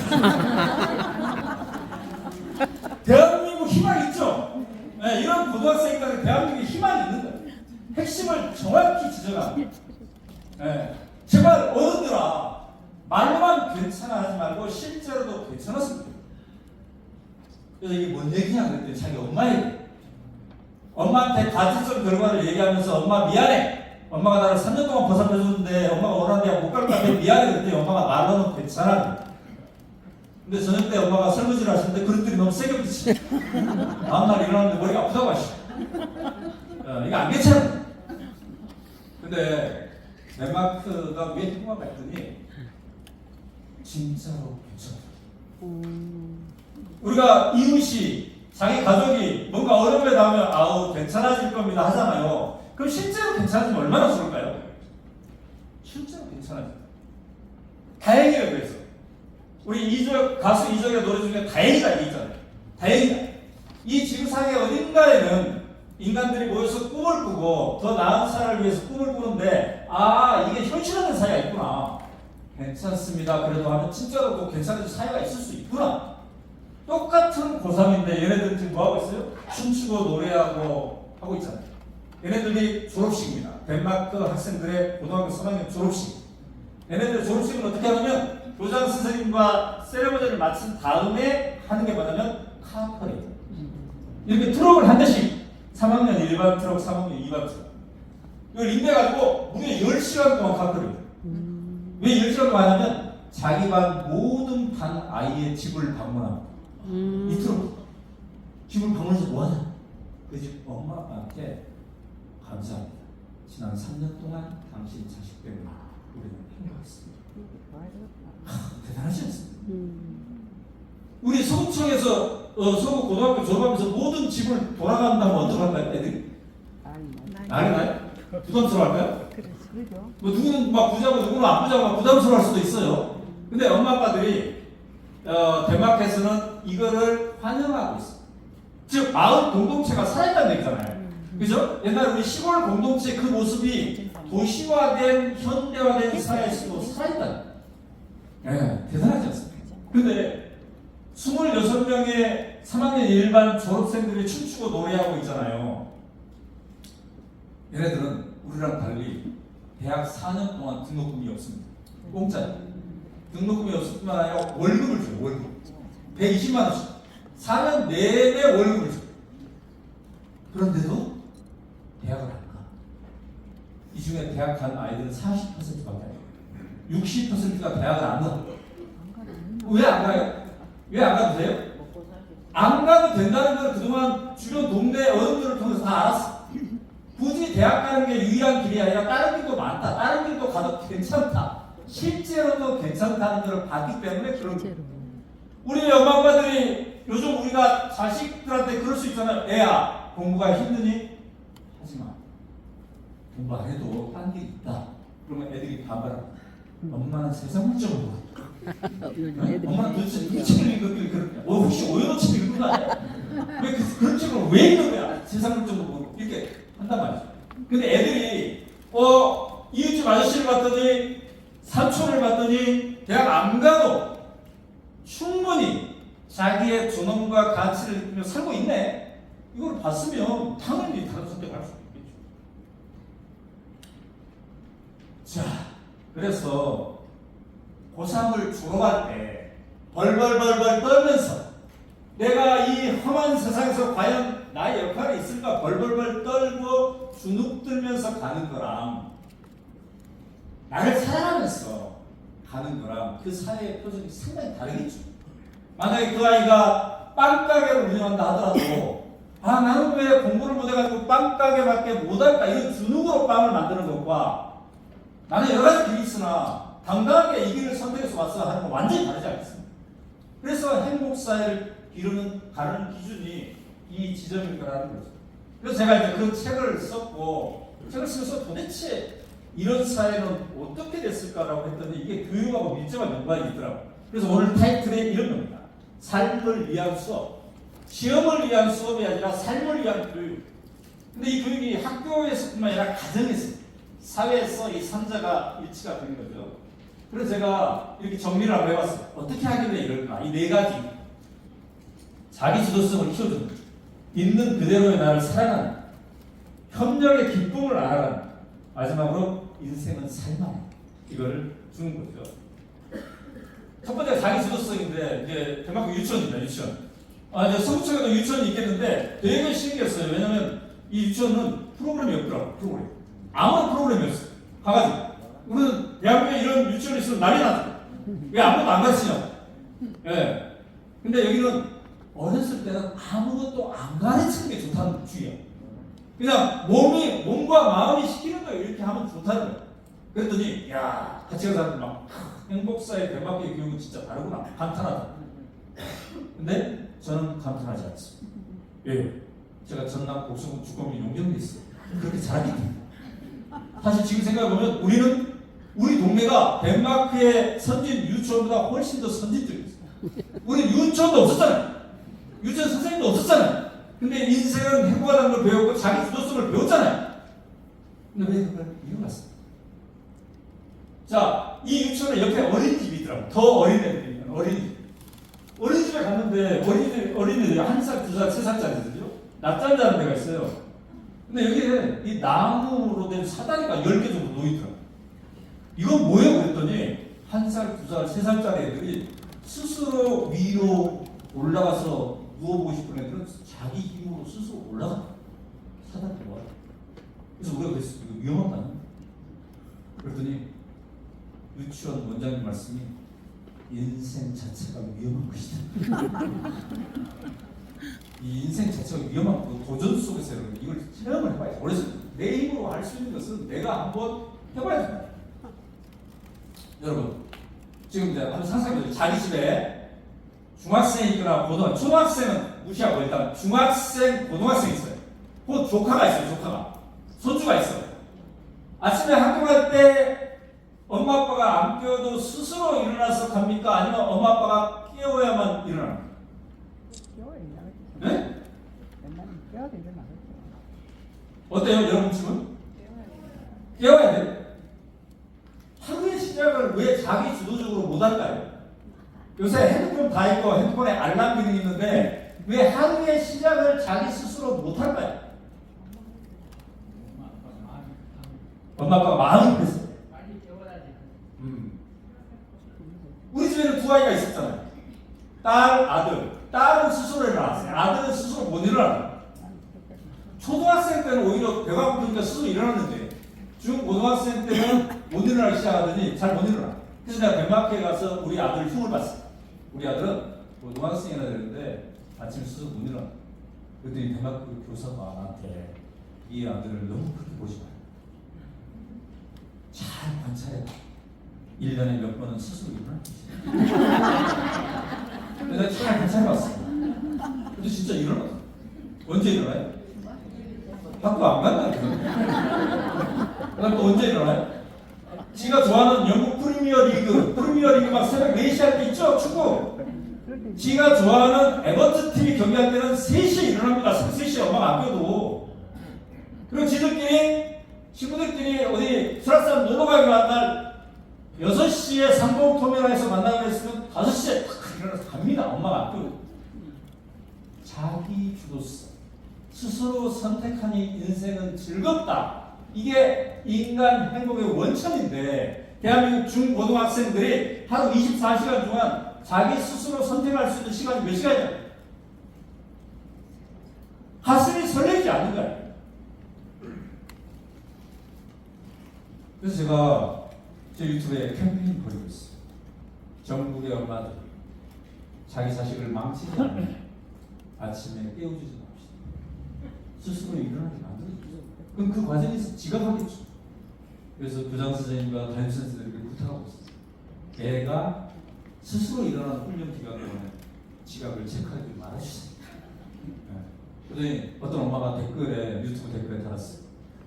Speaker 4: 대한민국 희망 있죠? 네, 이런 고등학생들은 대한민국에 희망이 있는 거예요. 핵심을 정확히 지정하고. 네, 제발 어른들아 말로만 괜찮아 하지 말고 실제로도 괜찮았습니다. 그래서 이게 뭔 얘기냐 그랬더니 자기 엄마 얘기. 엄마한테 가지점 결과를 얘기하면서 엄마 미안해. 엄마가 나를 3년 동안 보살펴줬는데 엄마가 원하는 데못 갈 것 같아 미안해 그랬더니 엄마가 말로는 괜찮아. 근데 저녁 때 엄마가 설거지를 하시는데 그릇들이 너무 세게 부딪히. 다음날 일어났는데 머리가 아프다고 하시고. 이거 안 괜찮아. 근데 덴마크가 왜 통화가 했더니 진짜로 괜찮아. 우리가 이웃이 자기 가족이 뭔가 어려움에 닿으면 아우 괜찮아질 겁니다 하잖아요. 그럼 실제로 괜찮아지면 얼마나 좋을까요? 실제로 괜찮아져요. 다행이에요. 그래서 우리 가수 이적의 노래 중에 다행이다 이게 있잖아요. 다행이다. 이 지구상의 어딘가에는 인간들이 모여서 꿈을 꾸고 더 나은 사회를 위해서 꿈을 꾸는데 이게 현실화된 사회가 있구나. 괜찮습니다. 그래도 하면 진짜로 또 괜찮은 사회가 있을 수 있구나. 똑같은 고3인데 얘네들 지금 뭐하고 있어요? 춤추고 노래하고 하고 있잖아요. 얘네들이 졸업식입니다. 덴마크 학생들의 고등학교 3학년 졸업식. 얘네들 졸업식은 어떻게 하냐면 교장 선생님과 세레머니를 마친 다음에 하는 게 뭐냐면 카퍼레이드. 이렇게 트럭을 한 대씩 3학년 1반 트럭, 3학년 2반 트럭 이걸 인대가지고 무려 10시간 동안 카퍼레이드. 왜 10시간 동안 하냐면 자기 반 모든 반 아이의 집을 방문합니다. 이 트럭 집을 방문해서 뭐하냐? 그 집 엄마 아빠한테 감사합니다. 지난 3년 동안 당신 자식 때문에 우리는 행복했습니다. 대단하지 않습니까? 우리 서구청에서 서구 고등학교 졸업하면서 모든 집을 돌아간다면 어떡할까요? 애들이? 난리 나요? 부담스러워할까요? 뭐 누구는 막 부자고 누구는 안 부자고 막 부담스러워할 수도 있어요. 근데 엄마 아빠들이 덴마크에서는 이거를 환영하고 있어요. 즉 마을 공동체가 살아있다는 얘기잖아요. 그죠? 옛날 우리 시골 공동체 그 모습이 도시화된 현대화된 사회에서도 살아있다는 거예요. 대단하지 않습니까? 근데 26명의 3학년 일반 졸업생들이 춤추고 노래하고 있잖아요. 얘네들은 우리랑 달리 대학 4년 동안 등록금이 없습니다. 공짜예요. 등록금이 없을 뿐만 아니라 월급을 줘요. 월급 120만 원씩 4년 내내 월급을 줘요. 그런데도 대학을 안 가. 이 중에 대학 간 아이들은 40%밖에 안 돼요. 60%가 대학을 안 가. 왜 안 가요? 왜 안 가도 돼요? 안 가도 된다는 걸 그동안 주변 동네 어른들을 통해서 다 알았어. 굳이 대학 가는 게 유일한 길이 아니라 다른 길도 많다. 다른 길도 가도 괜찮다. 실제로도 괜찮다는 걸 봤기 때문에 그런 거예요. 우리 엄마 아빠들이 요즘 우리가 자식들한테 그럴 수 있잖아요. 애야 공부가 힘드니? 하지마. 공부 안 해도 딴 게 있다. 그러면 애들이 반발합니다. 엄마는 세상 물정을 모른다. 엄마는 도대체 그 책을 읽었길래 그렇냐? 혹시 오연호 책 읽은 거 아니야? 왜 그런 책을 왜 읽는 거야? 세상 물정도 모르고 이렇게 한단 말이죠. 근데 애들이 이웃집 아저씨를 봤더니 삼촌을 봤더니 대학 안 가도 충분히 자기의 존엄과 가치를 느끼며 살고 있네. 이걸 봤으면 당연히 다른 선택을 할 수 있겠죠. 자, 그래서 고3을 졸업할 때 벌벌벌벌 떨면서 내가 이 험한 세상에서 과연 나의 역할이 있을까 벌벌벌 떨고 주눅들면서 가는 거랑 나를 사랑하면서 가는 거랑 그 사회의 표정이 상당히 다르겠죠. 만약에 그 아이가 빵가게를 운영한다 하더라도 나는 왜 공부를 못해가지고 빵가게밖에 못할까 이런 주눅으로 빵을 만드는 것과 나는 여러 가지 길이 있으나 당당하게 이 길을 선택해서 왔어 하는 건 완전히 다르지 않겠습니까? 그래서 행복사회를 가르는 기준이 이 지점일 거라는 거죠. 그래서 제가 이제 그 책을 썼고 책을 쓰면서 도대체 이런 사회는 어떻게 됐을까라고 했더니 이게 교육하고 밀접한 연관이 있더라고요. 그래서 오늘 타이틀이 이런 겁니다. 삶을 위한 수업. 시험을 위한 수업이 아니라 삶을 위한 교육. 근데 이 교육이 학교에서뿐만 아니라 가정에서, 사회에서 이 삼자가 일치가 되는 거죠. 그래서 제가 이렇게 정리를 한번 해봤어요. 어떻게 하길래 이럴까? 이 네 가지. 자기 주도성을 키워주는, 있는 그대로의 나를 사랑하는, 협력의 기쁨을 알아가는, 마지막으로 인생은 살만 이거를 주는 거죠. 자기 주도성인데 이제 덴마크 유치원입니다. 유치원. 이제 서구청에도 유치원이 있겠는데 되게 신기했어요. 왜냐면 이 유치원은 프로그램이 없더라고. 프로그램. 아무런 프로그램이 없어. 가가지고 우리는 대한민국에 이런 유치원이 있으면 난리 나죠. 왜 아무것도 안 가르치냐? 예. 근데 여기는 어렸을 때는 아무것도 안 가르치는 게 좋다는 주의야. 그냥 몸과 마음이 시키는 거예요. 이렇게 하면 좋다는 거야. 그랬더니 야 같이 간 사람들 막 행복사의 덴마크의 교육은 진짜 다르구나. 감탄하다. 근데 저는 감탄하지 않습니다. 왜요? 제가 전남 복숭 주권이 용병이 있어요. 그렇게 잘하기 때문에. 사실 지금 생각해보면 우리 동네가 덴마크의 선진 유치원보다 훨씬 더 선진적이었어요. 우리 유치원도 없었잖아요. 유치원 선생님도 없었잖아요. 근데 인생은 행복하다는 걸 배우고 자기 주도성을 배웠잖아요. 근데 왜 그걸 이어갔어요? 자, 이 유치원에 옆에 어린이집이 있더라고요. 더 어린 애들이 있는 어린이집. 어린이집에 갔는데 어린이들이 1살, 2살, 3살짜리들이죠. 낮잠 자는 데가 있어요. 근데 여기에 이 나무로 된 사다리가 10개 정도 놓이더라고요. 이건 뭐예요? 그랬더니 1살, 2살, 3살짜리 애들이 스스로 위로 올라가서 누워보고 싶은 애들은 자기 힘으로 스스로 올라가. 사다리 뭐야? 그래서 우리가 그랬어요. 이거 위험한 거 아니야? 그랬더니 유치원 원장님 말씀이 인생 자체가 위험한 것이다. 이 인생 자체가 위험한 그 도전 속에서 이걸 체험을 해봐야지. 그래서 내 힘으로 할 수 있는 것은 내가 한번 해봐야 된다. 여러분 지금 이제 한번 상상해보세요. 자기 집에 중학생이 있거나 고등학생, 초등학생은 무시하고 일단 중학생, 고등학생이 있어요. 그 조카가 있어요. 조카가 손주가 있어요. 아침에 학교 갈 때 엄마 아빠가 안 깨워도 스스로 일어나서 갑니까? 아니면 엄마 아빠가 깨워야만 일어납니까? 네? 어때요? 여러분 지금? 깨워야 돼요? 하루의 시작을 왜 자기 주도적으로 못할까요? 요새 핸드폰 다 있고 핸드폰에 알람 기능이 있는데 왜 하루의 시작을 자기 스스로 못할까요? 엄마 아빠가 마음이 급했어요. 우리 집에는 두 아이가 있었잖아요. 딸, 아들. 딸은 스스로 일어났어요. 아들은 스스로 못 일어나요. 초등학생 때는 오히려 배가 고프니까 스스로 일어났는데 중고등학생 때는 못 일어나기 시작하더니 잘 못 일어나. 그래서 내가 덴마크에 가서 우리 아들 흉을 봤어요. 우리 아들은 고등학생이나 되는데 아침에 스스로 못 일어나. 그랬더니 덴마크 교사가 나한테 이 아들을 너무 그렇게 보지 마요. 잘 관찰해봐. 1년에 몇 번은 스스로 일어날 거지. 내가 잘 관찰해봤어. 근데 진짜 일어나. 언제 일어나요? 학교 안 간다니까. 그다음 또 언제 일어나요? 지가 좋아하는 영국 프리미어리그 막 새벽 4시 할 때 있죠? 축구. 지가 좋아하는 에버튼 팀이 경기할 때는 3시에 일어납니다. 3시에 엄마가 안 껴도. 그리고 지들끼리 친구들끼리 어디 설악산 놀러 가기로 한 날 6시에 상봉터미널에서 만나기로 했으면 5시에 탁 일어나서 갑니다. 엄마가 안 껴도. 자기 주도성. 스스로 선택하니 인생은 즐겁다. 이게 인간 행복의 원천인데 대한민국 중고등학생들이 하루 24시간 동안 자기 스스로 선택할 수 있는 시간이 몇 시간이냐? 가슴이 설레지 않는 거예요. 그래서 제가 제 유튜브에 캠페인 벌이고 있어요. 전국의 엄마들 자기 자식을 망치지 않으면 아침에 깨우주지 맙시다. 스스로 일어나게 만들어주죠. 그럼 그 과정에서 지각하겠죠. 그래서 교장 선생님과 담임 선생님들에게 부탁하고 있어요. 애가 스스로 일어나는 훈련 기간 동안에 지각을 체크하지 말아주세요. 네. 그랬더니 어떤 엄마가 댓글에 유튜브 댓글에 달았어요.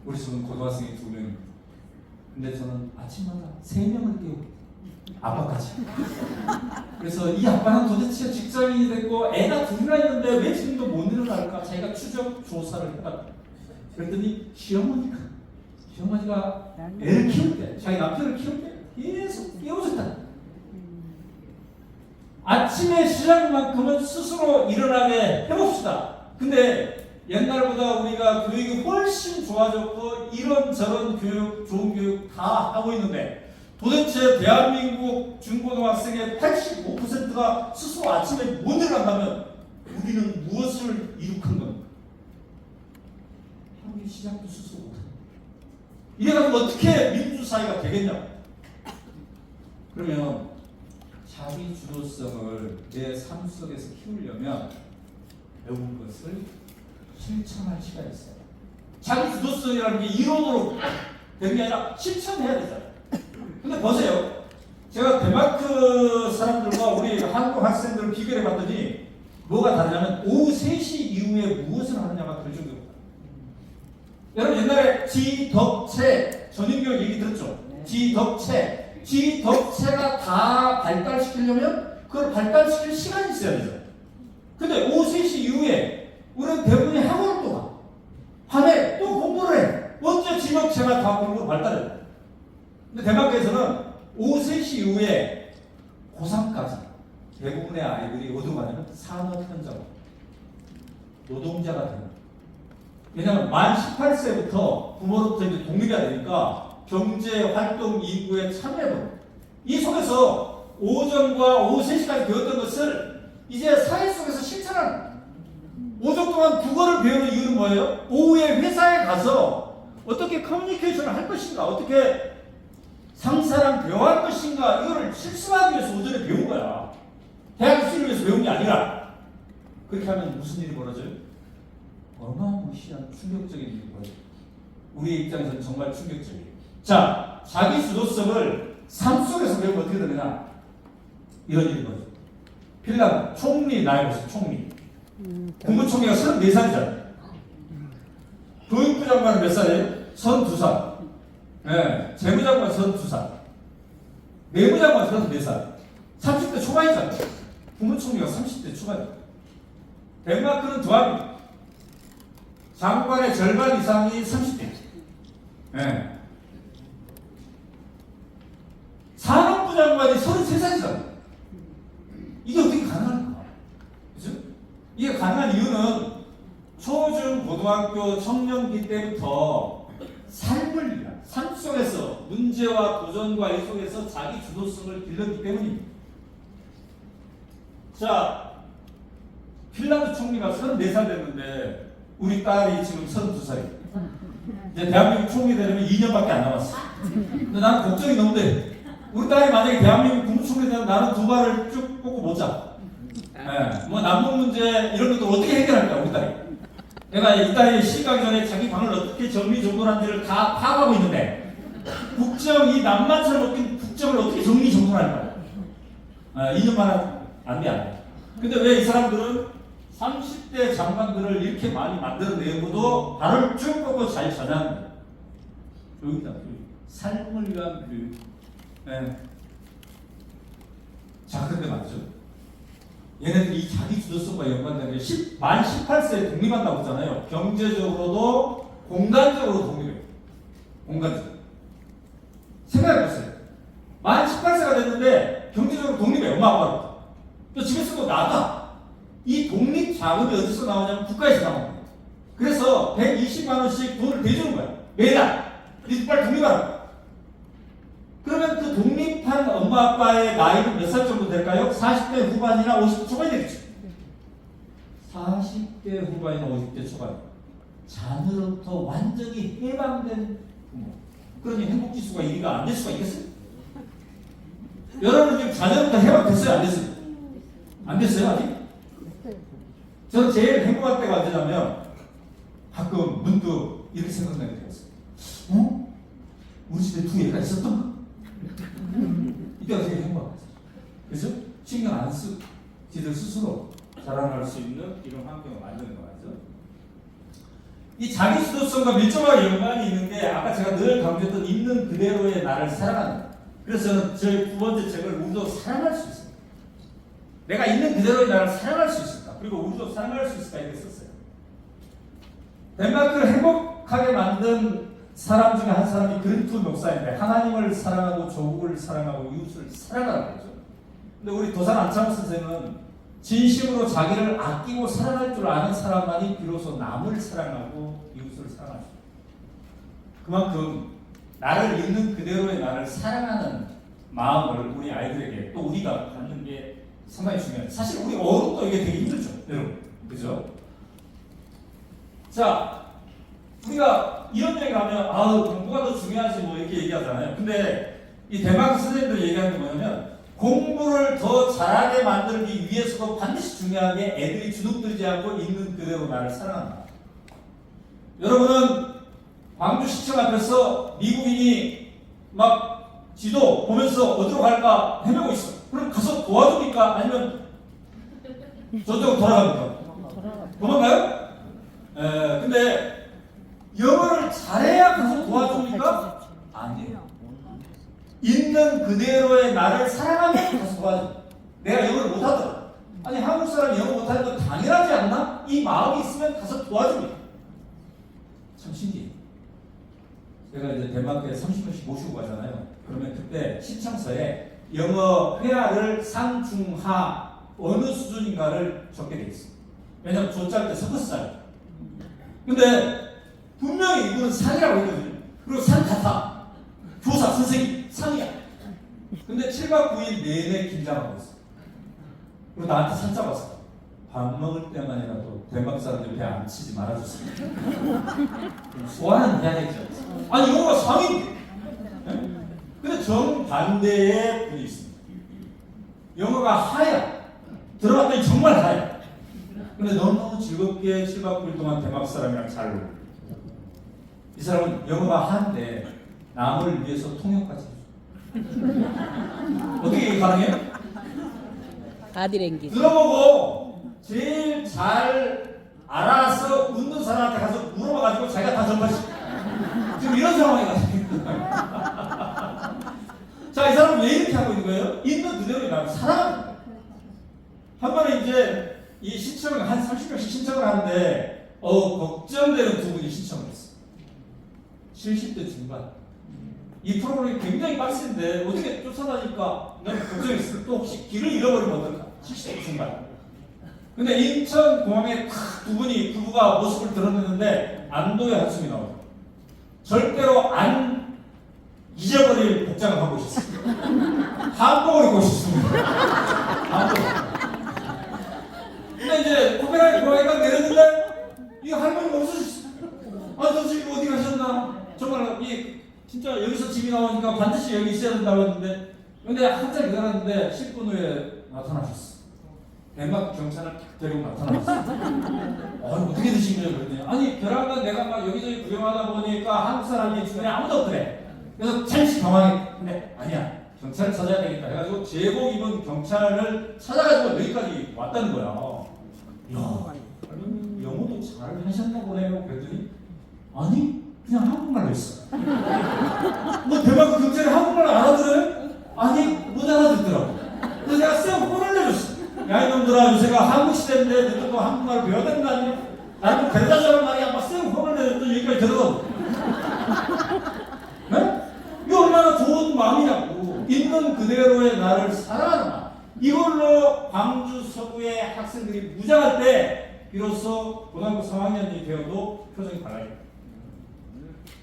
Speaker 4: 우리 집은 고등학생이 2명입니다. 근데 저는 아침마다 3명을 깨우고 아빠까지. 그래서 이 아빠는 도대체 직장인이 됐고 애가 2이나 있는데 왜 지금도 못 일어날까? 자기가 추적 조사를 해봤다. 그랬더니 시어머니가 애를 키울 때, 자기 남편을 키울 때 계속 깨워줬다. 아침의 시작만큼은 스스로 일어나게 해봅시다. 근데 옛날보다 우리가 교육이 훨씬 좋아졌고 이런저런 교육, 좋은 교육 다 하고 있는데 도대체 대한민국 중고등학생의 85%가 스스로 아침에 못 일어난다면 우리는 무엇을 이룩한 겁니까? 하루의 시작도 스스로 못합니다. 이래가지고 어떻게 민주사회가 되겠냐? 그러면 자기 주도성을 내 삶 속에서 키우려면 배운 것을 실천할 시간이 있어요. 자기 주도성이라는 게 이론으로 되는 게 아니라 실천해야 되잖아요. 근데 보세요. 제가 덴마크 사람들과 우리 한국 학생들을 비교해 봤더니 뭐가 다르냐면 오후 3시 이후에 무엇을 하느냐가 결정됩니다. 여러분 옛날에 지덕체 전인교육 얘기 들었죠? 지덕체가 다 발달시키려면 그걸 발달시킬 시간이 있어야 되죠. 근데 오후 3시 이후에 우리는 대부분이 학원을 또 가. 밤에 또 공부를 해. 언제 지덕체가 다 공부를 발달해. 근데 덴마크에서는 오후 3시 이후에 고3까지 대부분의 아이들이 어디로 가냐면 산업 현장 노동자가 됩니다. 왜냐하면 만 18세부터 부모로부터 이제 독립해야 되니까 경제 활동 이구에 참여해버려. 이 속에서 오전과 오후 3시까지 배웠던 것을 이제 사회 속에서 실천하는. 오전 동안 국어를 배우는 이유는 뭐예요? 오후에 회사에 가서 어떻게 커뮤니케이션을 할 것인가, 어떻게 상사랑 대화할 것인가, 이거를 실습하기 위해서 오전에 배운 거야. 대학 수를 위해서 배운 게 아니라. 그렇게 하면 무슨 일이 벌어져요? 어마무시한 충격적인 일이 벌어져요. 우리의 입장에서는 정말 충격적이에요. 자, 자기 주도성을 삶 속에서 배우면 어떻게 되느냐? 이런 일이 벌어져요. 핀란드 총리 나이 보세요. 총리. 국무총리가 34살이잖아요. 교육부 장관은 몇 살이에요? 32살. 네, 재무장관 32살. 내무장관 34살. 30대 초반이잖아요. 국무총리가 30대 초반이에요. 덴마크는 더합니다. 장관의 절반 이상이 30대. 네. 산업부 장관이 33살이잖아요. 이게 어떻게 가능할까? 그죠? 이게 가능한 이유는 초중 고등학교 청년기 때부터 삶을 위한, 삶 속에서 문제와 도전과 이 속에서 자기 주도성을 길렀기 때문입니다. 자, 핀란드 총리가 34살 됐는데 우리 딸이 지금 32살이에요. 이제 대한민국 총리 되려면 2년밖에 안 남았어. 근데 나는 걱정이 너무 돼. 우리 딸이 만약에 대한민국 국무총리 되면 나는 두 발을 쭉 뻗고 못 자. 네, 뭐 남북 문제 이런 것도 어떻게 해결할까 우리 딸이. 내가 이 딸이 시집 가기 전에 자기 방을 어떻게 정리정돈한지를 다 파악하고 있는데 국정, 이 남만처럼 웃긴 국정을 어떻게 정리정돈할까? 2년만 안 돼. 근데 왜 이 사람들은 30대 장관들을 이렇게 많이 만들어내고도 발을 쭉 뻗고 잘 전하는 교육이다. 삶을 위한 교육. 네. 자, 근데 말이죠. 얘네들이 이 자기 주도성과 연관된 게 만 18세에 독립한다고 하잖아요. 경제적으로도 공간적으로 독립해요. 공간적으로. 생각해보세요. 만 18세가 됐는데 경제적으로 독립해요. 엄마 아빠로부터. 또 집에서도 나가. 이 독립 자금이 어디서 나오냐면 국가에서 나옵니다. 그래서 120만 원씩 돈을 대주는 거야. 매달. 니 빨리 독립하라. 그러면 그 독립한 엄마 아빠의 나이는 몇 살 정도 될까요? 40대 후반이나 50대 초반이 되겠죠. 40대 후반이나 50대 초반. 자녀로부터 완전히 해방된 부모. 그러니 행복지수가 1위가 안 될 수가 있겠어요? 여러분 지금 자녀로부터 해방됐어요? 안 됐어요? 안 됐어요 아직? 저는 제일 행복할 때가 언제냐면 가끔 문득 이렇게 생각나게 되었어요. 우리 집에 두 애가 있었던가? 이때가 되게 행복하겠어요. 그래서 신경 안 쓰고 지들 스스로 자라날 수 있는 이런 환경을 만드는 거죠. 이 자기 주도성과 밀접하게 연관이 있는데 아까 제가 늘 강조했던 있는 그대로의 나를 사랑하는. 그래서 저는 저희 두 번째 책을 우리도 사랑할 수 있습니다. 내가 있는 그대로의 나를 사랑할 수 있을까? 그리고 우리도 사랑할 수 있을까? 이렇게 썼어요. 덴마크를 행복하게 만든 사람 중에 한 사람이 그린투 목사인데 하나님을 사랑하고 조국을 사랑하고 이웃을 사랑하라고 하죠. 근데 우리 도산 안창호 선생은 진심으로 자기를 아끼고 사랑할 줄 아는 사람만이 비로소 남을 사랑하고 이웃을 사랑할 수 있다. 그만큼 나를 있는 그대로의 나를 사랑하는 마음을 우리 아이들에게 또 우리가 갖는 게 상당히 중요해요. 사실 우리 어른도 이게 되게 힘들죠, 여러분. 그죠? 자, 우리가 이런 얘기 하면 공부가 더 중요하지 뭐 이렇게 얘기하잖아요. 근데 이 대학 선생님들 얘기하는 게 뭐냐면 공부를 더 잘하게 만들기 위해서도 반드시 중요한 게 애들이 주눅들지 않고 있는 그대로 나를 사랑한다. 여러분은 광주시청 앞에서 미국인이 막 지도 보면서 어디로 갈까 헤매고 있어. 그럼 가서 도와줍니까? 아니면 저쪽으로 돌아갑니까? 도망가요? 근데 영어를 잘해야 가서 도와줍니까? 아니에요. 있는 그대로의 나를 사랑하면 가서 도와줘. 내가 영어를 못하더라. 아니 한국 사람이 영어 못하는 건 당연하지 않나? 이 마음이 있으면 가서 도와줍니다. 참 신기해. 제가 이제 덴마크에 30명씩 모시고 가잖아요. 그러면 그때 신청서에 영어 회화를 상중하 어느 수준인가를 적게 돼 있어. 왜냐면 조짤 때 섞었어요. 근데 분명히 이거는 상이라고 했거든요. 그리고 상 같아. 교사, 선생님, 상이야. 근데 7박 9일 내내 긴장하고 있어. 그리고 나한테 상 잡았어. 밥 먹을 때만이라도 덴마크 사람들 배 안 치지 말아주세요. 소화는 해야겠죠. 아니 영어가 상인데. 네? 근데 정반대의 분이 있습니다. 영어가 하야. 들어갔더니 정말 하야. 근데 너무 즐겁게 7박 9일 동안 덴마크 사람이랑 잘 놀고. 이 사람은 영어가 한데 남을 위해서 통역까지 해줘. 어떻게 이게 가능해요?
Speaker 7: 바디랭귀지.
Speaker 4: 들어보고 제일 잘 알아서 웃는 사람한테 가서 물어봐가지고 자기가 다 전파시켜. 지금 이런 상황이거든요. 자, 이 사람은 왜 이렇게 하고 있는 거예요? 있는 그대로 나를 사랑하는 거예요. 한 번에 이제 이 신청을 한 30명씩 신청을 하는데 걱정되는 두 분이 신청을 했어요. 70대 중반. 이 프로그램이 굉장히 빡센데 어떻게 쫓아다니까 난 걱정했어. 또 혹시 길을 잃어버리면 어떨까? 70대 중반. 근데 인천 공항에 두 분이 부부가 모습을 드러냈는데 안도의 한숨이 나오죠. 절대로 안 잊어버릴 복장을 하고 있었어요. 한복을 입고 있었습니다. 한복. 근데 이제 코펜하겐 공항에 딱 내렸는데 이 할머니가 없어졌어요. 저 지금 어디 가셨나? 정말 진짜 여기서 집이 나오니까 반드시 여기 있어야 된다고 했는데 근데 한참 기다렸는데 10분 후에 나타나셨어. 덴마크 경찰을 딱 데리고 나타났어. 어떻게 되신 거예요? 그랬더니 아니 벼랑간 내가 막 여기저기 구경하다 보니까 한국 사람이 주변에 아무도 없더래. 그래서 잠시 당황해. 근데 아니야 경찰을 찾아야 되겠다 해가지고 제복 입은 경찰을 찾아가지고 여기까지 왔다는 거야. 야, 영어도 잘 하셨나 보네요. 그랬더니 아니 그냥 한국말로 했어. 뭐 덴마크 경찰이 한국말 알아들어요? 아니 못 알아듣더라고. 그래서 내가 쌩 혼을 내줬어. 야 이놈들아 요새가 한국 시대인데 너희도 한국말을 배워야 되는 거 아니야? 나는 데려다 주란 말이야. 막 쌩 혼을 내줬더니 여기까지 들어가. 네? 이거 얼마나 좋은 마음이냐고. 있는 그대로의 나를 사랑하는 마음. 이걸로 광주 서구의 학생들이 무장할 때 비로소 고등학교 3학년이 되어도 표정이 달라요.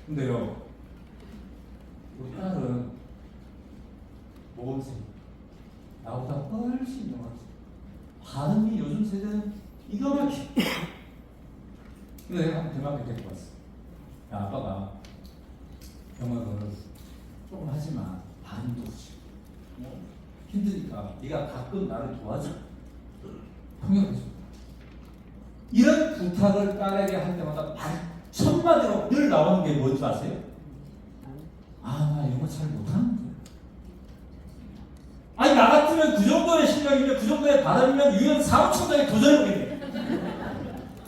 Speaker 4: 근데요 우리 딸은 모범생 나보다 훨씬 영하지. 발음이 요즘 세대는 기가 막혀. 근데 내가 한번 대학교 데리고 왔어. 야 아빠가 영어를 조금 하지만 발음도 그렇지. 힘드니까 네가 가끔 나를 도와줘. 통역해줘. 이런 부탁을 딸에게 할 때마다 첫 마디로 늘 나오는 게 뭔지 아세요? 나 영어 잘 못하는데. 아니 나 같으면 그 정도의 실력이면 그 정도의 발음이면 유엔 사무총장이 도전해보겠네.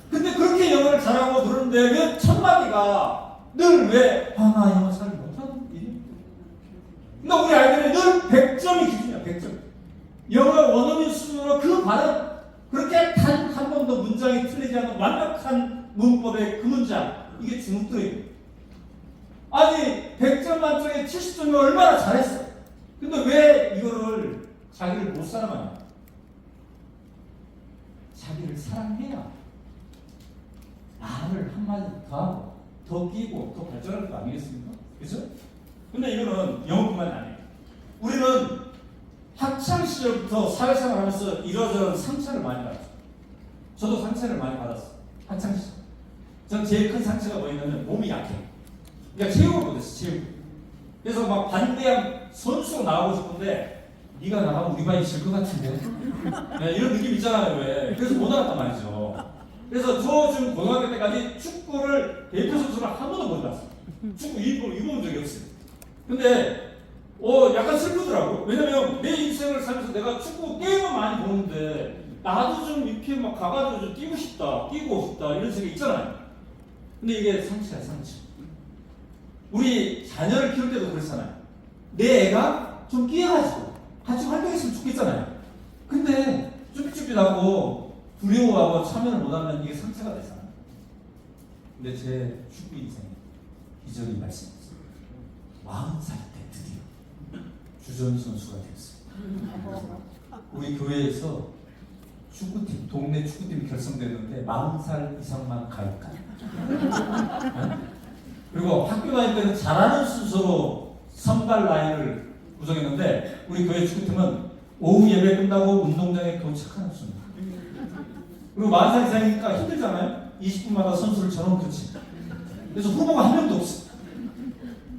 Speaker 4: 근데 그렇게 영어를 잘하고 그러는데 왜 첫 마디가 늘 왜 나 영어 잘 못하는데. 근데 우리 아이들은 늘 100점이 기준이야. 100점. 영어 원어민 수준으로 그 발음 그렇게 단 한 번도 문장이 틀리지 않는 완벽한 문법의 그 문장 이게 주눅들어요. 아니 100점 만점에 70점이 얼마나 잘했어. 근데 왜 이거를 자기를 못 사랑하냐? 자기를 사랑해야 나를 한마디 더 하고 더 끼고 더 발전할 거 아니겠습니까? 그렇죠? 근데 이거는 영어뿐만이 아니에요. 우리는 학창 시절부터 사회생활 하면서 이러저런 상처를 많이 받았어요. 저도 상처를 많이 받았어요. 학창 시절. 전 제일 큰 상처가 뭐였냐면 몸이 약해. 그러니까 체육을 못했어, 체육. 그래서 막 반대한 선수로 나가고 싶은데 네가 나가면 우리 반이 질 것 같은데. 네, 이런 느낌 있잖아요, 왜. 그래서 못 나갔단 말이죠. 그래서 저 지금 고등학교 때까지 축구를 대표 선수를 한 번도 못 봤어요. 축구 유니폼을 입어본 적이 없어요. 근데 약간 슬프더라고. 왜냐면 내 인생을 살면서 내가 축구 게임을 많이 보는데 나도 좀 이렇게 막 가가지고 좀 뛰고 싶다 이런 생각이 있잖아요. 근데 이게 상처야, 상처. 우리 자녀를 키울 때도 그렇잖아요. 내 애가 좀 뛰어가지고 같이 활동했으면 좋겠잖아요. 근데 쭈삣쭈삣하고 두려워하고 참여를 못하면 이게 상처가 되잖아요. 근데 제 축구 인생에 기적이 발생했어요. 40살 때 드디어 주전 선수가 되었어요. 우리 교회에서 축구팀, 동네 축구팀이 결성됐는데 40살 이상만 가입한. 그리고 학교 다닐 때는 잘하는 순서로 선발 라인을 구성했는데 우리 교회 축구팀은 오후 예배 끝나고 운동장에 도착하는 순서. 그리고 40살 이상이니까 힘들잖아요. 20분마다 선수를 전원 교체. 그래서 후보가 한 명도 없어.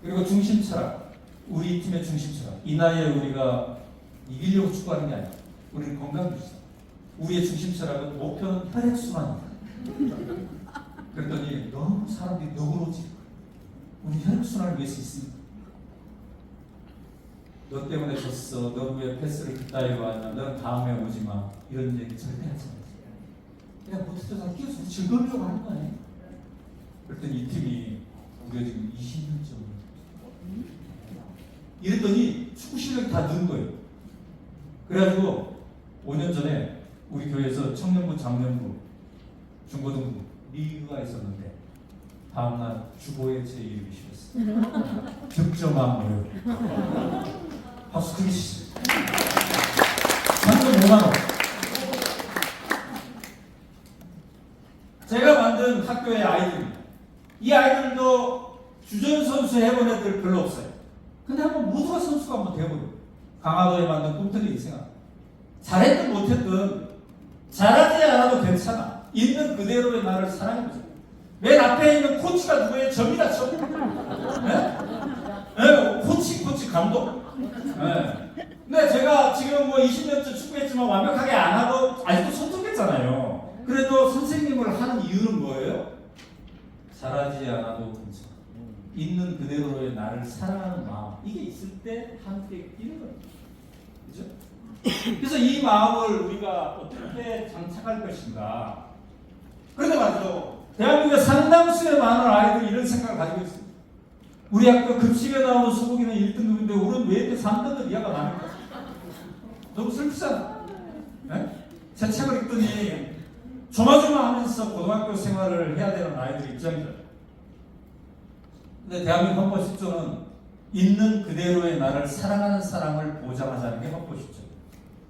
Speaker 4: 그리고 중심 철학, 우리 팀의 중심 철학. 이 나이에 우리가 이기려고 축구하는 게 아니야. 우리는 건강 유지. 우리의 중심 철학은 목표는 혈액순환이다. 그랬더니 너무 사람들이 너그러지. 우리 혈액순환을 위해서 있습니다. 너 때문에 졌어. 너 왜 패스를 그따위로 하냐. 너는 다음에 오지 마. 이런 얘기 절대 하지 마. 그냥 못해서 뛰어서 즐거우려고 하는 거 아니에요? 그랬더니 이 팀이 우리가 지금 20년째 이랬더니 축구 실력이 다 는 거예요. 그래가지고 5년 전에 우리 교회에서 청년부, 장년부, 중고등부 리그가 있었는데 다음날 주보에 제 이름이 실었어요. 득점왕 모여. 박수 크게 치세요. 상금 5만원. 제가 만든 학교의 아이들입니다. 이 아이들도 주전 선수 해본 애들 별로 없어요. 근데 한번 모두가 선수가 한번 돼보요. 강화도에 만든 꿈틀이 인생아. 잘했든 못했든 잘하지 않아도 괜찮아. 있는 그대로의 나를 사랑해보자. 맨 앞에 있는 코치가 누구예요? 접니다, 접. 네? 네, 코치 감독. 네. 근데 제가 지금 뭐 20년째 축구했지만 완벽하게 안 하고 아직도 손톱했잖아요. 그래도 선생님을 하는 이유는 뭐예요? 잘하지 않아도 괜찮아. 있는 그대로의 나를 사랑하는 마음. 이게 있을 때 함께 뛰는 거예요. 그죠? 그래서 이 마음을 우리가 어떻게 장착할 것인가. 그런데 말이죠. 대한민국의 상당수의 많은 아이들이 이런 생각을 가지고 있습니다. 우리 학교 급식에 나오는 소고기는 1등급인데 우리는 왜 이렇게 3등급 이하가 나는가? 너무 슬프잖아. 네? 제 책을 읽더니 조마조마하면서 고등학교 생활을 해야 되는 아이들 입장이죠. 근데 대한민국 헌법 10조는 있는 그대로의 나를 사랑하는 사람을 보장하자는 게 헌법 10조.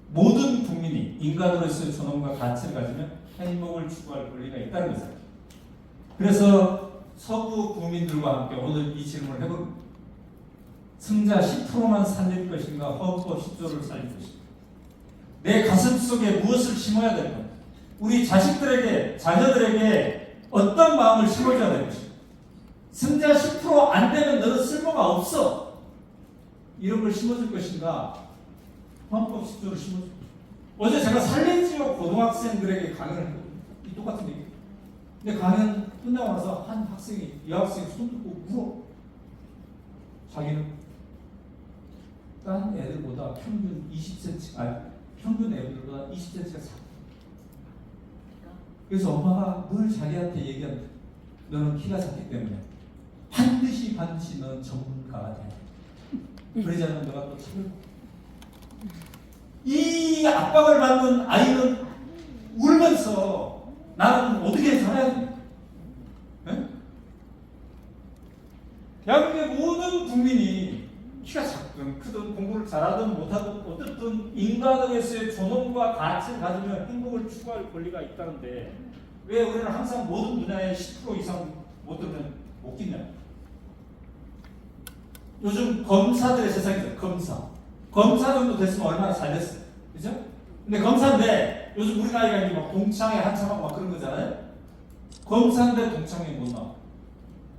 Speaker 4: 모든 국민이 인간으로서의 존엄과 가치를 가지면 행복을 추구할 권리가 있다는 것을. 그래서 서구 국민들과 함께 오늘 이 질문을 해봅니다. 승자 10%만 살릴 것인가 헌법 10조를 살릴 것인가. 내 가슴 속에 무엇을 심어야 될 건가. 우리 자식들에게 자녀들에게 어떤 마음을 심어줘야 될 것인가. 승자 10% 안 되면 너는 쓸모가 없어. 이런 걸 심어줄 것인가. 헌법 10조를 심어줄 것인가. 어제 제가 산림지역 고등학생들에게 강연을 했거든요. 이 똑같은 얘기. 근데 강연 끝나고 나서 한 학생이 여학생이 손 들고 울어. 자기는 딴 애들보다 평균 20cm, 평균 애들보다 20cm가 작아. 그래서 엄마가 늘 자기한테 얘기한다. 너는 키가 작기 때문에 반드시 너는 전문가가 돼야 돼. 그러지 않으면 너가 또 차별. 이 압박을 받는 아이는 울면서 나는 어떻게 살아야 돼? 네? 대한민국의 모든 국민이 키가 작든 크든 공부를 잘하든 못하든 어쨌든 인간에게서의 존엄과 가치를 가지면 행복을 추구할 권리가 있다는데 왜 우리는 항상 모든 분야에 10% 이상 못 들면 못 끼냐? 요즘 검사들의 세상이죠. 검사 정도 됐으면 얼마나 잘 됐어요. 그죠? 근데 검사인데 요즘 우리 나이가 이제 막 동창회 한참하고 막 그런 거잖아요. 검사인데 동창회 못 나와.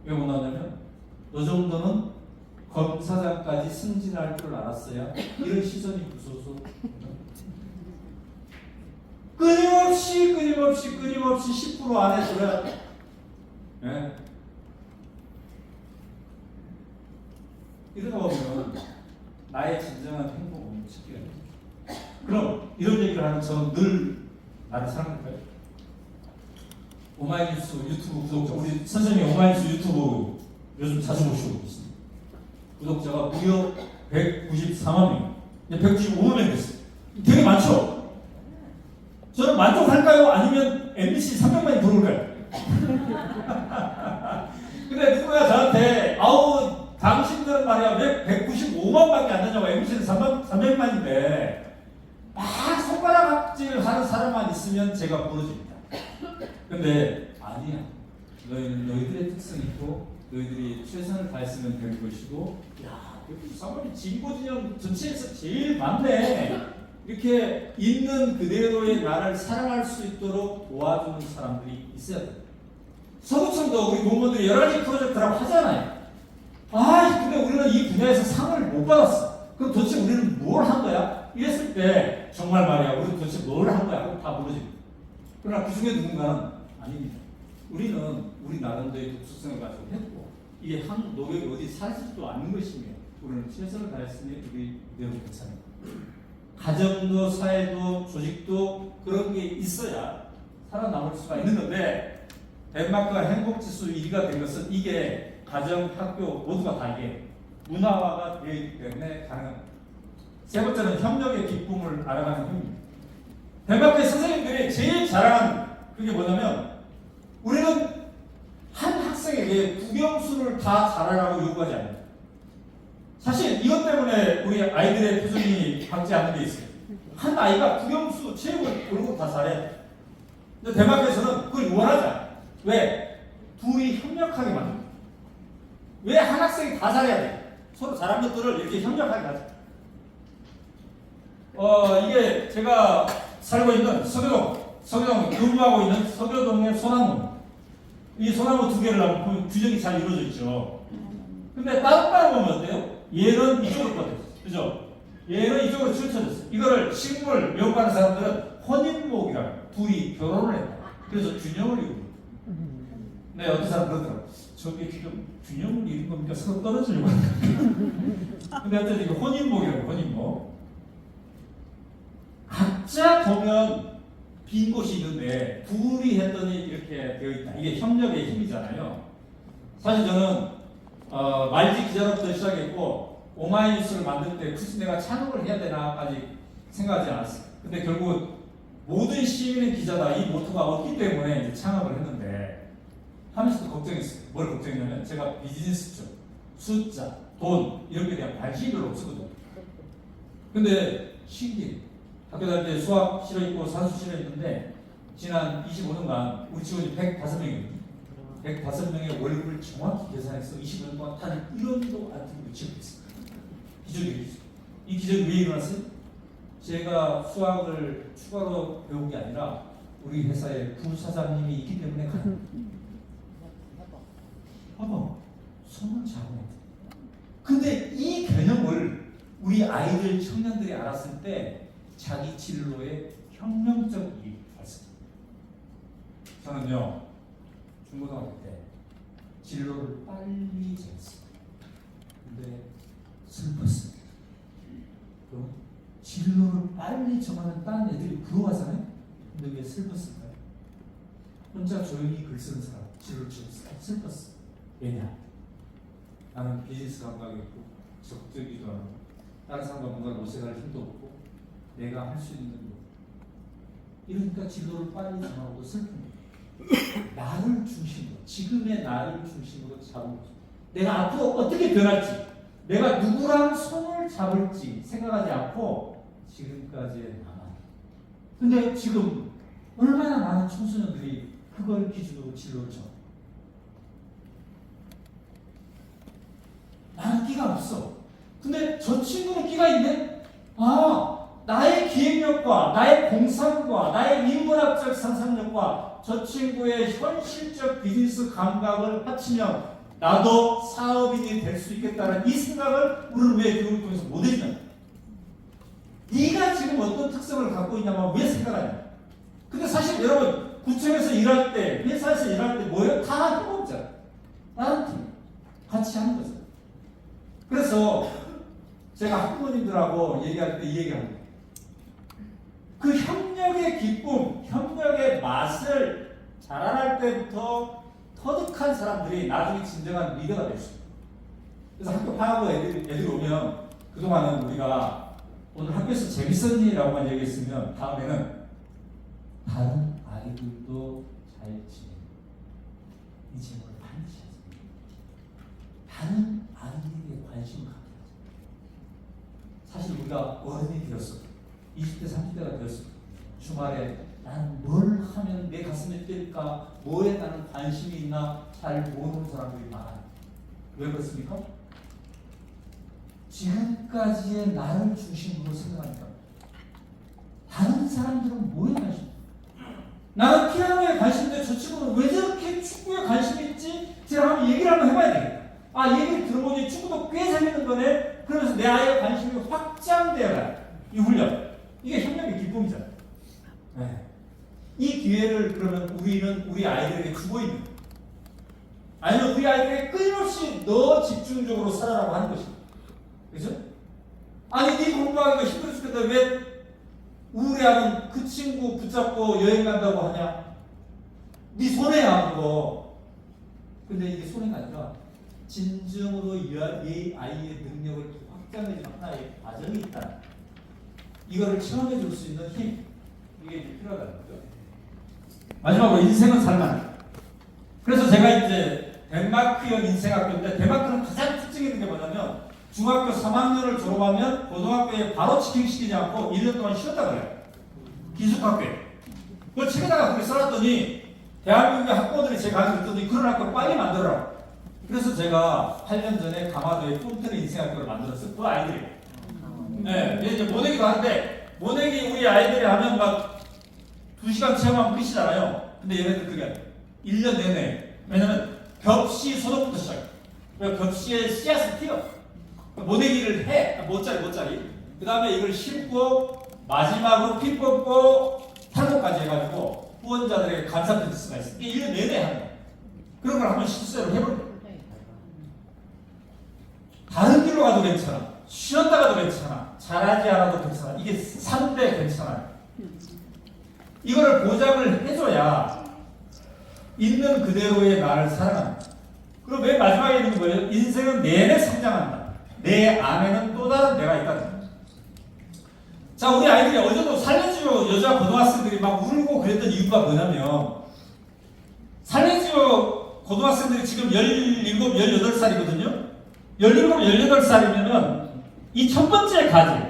Speaker 4: 왜 못 나오냐면 너 정도는 검사장까지 승진할 줄 알았어야 이런 시선이 무서워서 끊임없이 10% 안에 들어야 예. 이러다 보면 나의 진정한 행복은 찾기가 힘들어요. 그럼 이런 얘기를 하는 저는 늘 나를 사랑할까요? 오마이뉴스 유튜브 구독자 우리 선생님 오마이뉴스 유튜브 요즘 자주 보시고 계십니다. 구독자가 무려 194만 명, 이제 195만 명 됐어요. 되게 많죠? 저는 만족할까요? 아니면 MBC 300만이 들어올까요? 근데 누구가 저한테 아우 당신들은 말이야 왜 195만밖에 안 되냐고 MBC는 300만인데 막 손가락질 하는 사람만 있으면 제가 부러집니다. 근데 아니야. 너희들의 특성이 있고 너희들이 최선을 다했으면 될 것이고 야 여기 사모님 진보 진영 전체에서 제일 많네. 이렇게 있는 그대로의 나를 사랑할 수 있도록 도와주는 사람들이 있어야 돼. 서구청도 우리 공무원들이 여러 가지 프로젝트라고 하잖아요. 아, 근데 우리는 이 분야에서 상을 못 받았어. 그럼 도대체 우리는 뭘 한 거야? 이랬을 때 정말 말이야. 우리는 도대체 뭘 한 거야? 하고 다 모르지. 그러나 그 중에 누군가는 아닙니다. 우리는 우리 나름대로의 독특성을 가지고 했고 이게 한 노력이 어디 사라지지도 않는 것이며 우리는 최선을 다했으니 우리 매우 괜찮아요. 가정도 사회도 조직도 그런 게 있어야 살아남을 수가 있는 건데 덴마크가 행복지수 1위가 된 것은 이게 가정, 학교 모두가 다 이게 문화화가 되어 있기 때문에 가능합니다. 세 번째는 협력의 기쁨을 알아가는 힘입니다. 덴마크의 선생님들이 제일 잘하는 그게 뭐냐면 우리는 한 학생에게 국영수를 다 잘하라고 요구하지 않아요. 사실 이것 때문에 우리 아이들의 표정이 밝지 않은 게 있어요. 한 아이가 국영수, 체육을 이런 거 다 잘해야 돼. 근데 덴마크에서는 그걸 요구하지 않아요. 왜? 둘이 협력하게 만듭니다. 왜 한 학생이 다 잘해야 돼? 서로 잘한 것들을 이렇게 협력하게 하죠. 이게 제가 살고 있는 서교동 근무하고 있는 서교동의 소나무. 이 소나무 두 개를 보면 규정이 잘 이루어져 있죠. 근데 따로따로 보면 어때요? 얘는 이쪽으로 뻗어있어. 그죠? 얘는 이쪽으로 치우쳐졌어. 이거를 식물 연구하는 사람들은 혼인목이라고 둘이 결혼을 했다. 그래서 균형을 이루고. 네, 어떤 사람 그러더라고. 저게 지금 균형을 이룬 겁니까? 서로 떨어지려고 하는 겁니까? 근데 어쨌든 이거 혼인목이라고, 혼인목. 각자 보면 빈 곳이 있는데 둘이 했더니 이렇게 되어 있다. 이게 협력의 힘이잖아요. 사실 저는 말지 기자로부터 시작했고 오마이뉴스를 만들 때 굳이 내가 창업을 해야 되나까지 생각하지 않았어요. 근데 결국 모든 시민의 기자다 이 모토가 없기 때문에 이제 창업을 했는데 하면서도 걱정했어요. 뭘 걱정했냐면 제가 비즈니스 쪽, 숫자, 돈 이런 게 대한 관심이 별로 없었거든요. 근데 신기해. 학교 다닐 때 수학 실어있고 산수 실어있는데 지난 25년간 우리 직원이 105명이거든요. 105명의 월급을 정확히 계산해서 25년 동안 단 1원도 안 들고 지급했습니다. 기적이 일어났어요. 이 기적이 왜 일어났어요? 제가 수학을 추가로 배운 게 아니라 우리 회사에 부사장님이 있기 때문에 가능합니다. 봐봐, 손을 잡아야 돼. 근데 이 개념을 우리 아이들, 청년들이 알았을 때 자기 진로에 혁명적 이익이 발생합니다. 저는요, 중고등학교 때 진로를 빨리 정했습니다. 근데 슬펐습니다. 그럼 진로를 빨리 정하면 다른 애들이 부러워하잖아요? 근데 왜 슬펐을까요? 혼자 조용히 글 쓰는 사람, 진로를 정했어요. 슬펐어. 왜냐? 나는 비즈니스 감각이 있고 적극적이기도 하고 다른 사람과 뭔가를 모색할 힘도 없고 내가 할 수 있는 거. 이러니까 진로를 빨리 정하고 슬픈 거예요. 나를 중심으로, 지금의 나를 중심으로 잡은 거죠. 내가 앞으로 어떻게 변할지, 내가 누구랑 손을 잡을지 생각하지 않고 지금까지의 나만. 근데 지금 얼마나 많은 청소년들이 그걸 기준으로 진로를 정합니다. 나는 끼가 없어. 근데 저 친구는 끼가 있네? 나의 기획력과 나의 공상과 나의 인문학적 상상력과 저 친구의 현실적 비즈니스 감각을 합치면 나도 사업인이 될 수 있겠다는 이 생각을 우리는 왜 교육을 통해서 못 해주냐? 네가 지금 어떤 특성을 갖고 있냐면 왜 생각하냐? 근데 사실 여러분 구청에서 일할 때, 회사에서 일할 때 뭐예요? 다 협업자. 다른 팀. 같이 하는 거죠. 그래서 제가 학부모님들하고 얘기할 때 이 얘기합니다. 그 협력의 기쁨, 협력의 맛을 자라날 때부터 터득한 사람들이 나중에 진정한 리더가 될 수 있어요. 그래서 학교 파하고 애들이 오면 그동안은 우리가 오늘 학교에서 재밌었니라고만 얘기했으면 다음에는 다른 아이들도 잘 지내. 이 질문을 반드시 하세요. 다른 아이들에게 관심을 갖게 하세요. 사실 우리가 어른이 되었어. 20대, 30대가 되었어. 주말에 나는 뭘 하면 내 가슴에 뛸까? 뭐에 나는 관심이 있나? 잘 모르는 사람들이 많아요. 왜 그렇습니까? 지금까지의 나를 중심으로 생각하니까 다른 사람들은 뭐에 관심? 나는 피아노에 관심인데 저 친구는 왜 저렇게 축구에 관심이 있지? 제가 한번 얘기를 한번 해봐야 되겠다. 얘기를 들어보니 축구도 꽤 재밌는 거네. 그러면서 내 아이의 관심이 확장되어가요. 이 훈련. 이게 협력의 기쁨이잖아요. 네. 이 기회를 그러면 우리는 우리 아이들에게 주고 있는 거예요. 아니면 우리 아이들에게 끊임없이 너 집중적으로 살아라고 하는 것이죠. 그죠? 아니 네 공부하기가 힘들어 죽겠다. 왜 우울해하는 그 친구 붙잡고 여행 간다고 하냐? 네 손해야 그거. 근데 이게 손해가 아니라 진정으로 이 아이의 능력을 확장해주는 하나의 과정이 있다. 이거를 체험해 줄 수 있는 힘, 이게 이제 필요하다는 거죠. 마지막으로 인생은 살만. 그래서 제가 이제 덴마크형 인생학교인데 덴마크는 가장 특징이 있는 게 뭐냐면 중학교 3학년을 졸업하면 고등학교에 바로 직행시키지 않고 1년 동안 쉬었다 그래요. 기숙학교에. 그걸 책에다가 그렇게 써놨더니 대한민국의 학부모들이 제 강의를 듣더니 그런 학교 빨리 만들어라. 그래서 제가 8년 전에 강화도에 폰트는 인생학교를 만들었어요. 그 아이들이. 네, 이제 모내기도 하는데 모내기 우리 아이들이 하면 막 2시간 체험하면 끝이잖아요. 근데 얘네들 그게 아니에요. 1년 내내. 왜냐면 벽시 소독부터 시작해요. 벽시에 씨앗을 띄워. 모내기를 해. 못자리. 그 다음에 이걸 심고 마지막으로 피 뽑고 탈모까지 해가지고 후원자들에게 감사 편지가 있어요. 이게 1년 내내 하는 거예요. 그런 걸 한번 실수로 해보는 거예요. 다른 길로 가도 괜찮아. 쉬었다 가도 괜찮아. 잘하지 않아도 괜찮아. 이게 3대 괜찮아요. 이거를 보장을 해줘야 있는 그대로의 나를 사랑한다. 그리고 맨 마지막에 있는 거예요. 인생은 내내 성장한다. 내 안에는 또 다른 내가 있다는 거예요. 자, 우리 아이들이 어제도 살레지오 여자 고등학생들이 막 울고 그랬던 이유가 뭐냐면 살레지오 고등학생들이 지금 17, 18살이거든요. 17, 18살이면은 이 첫 번째 가지,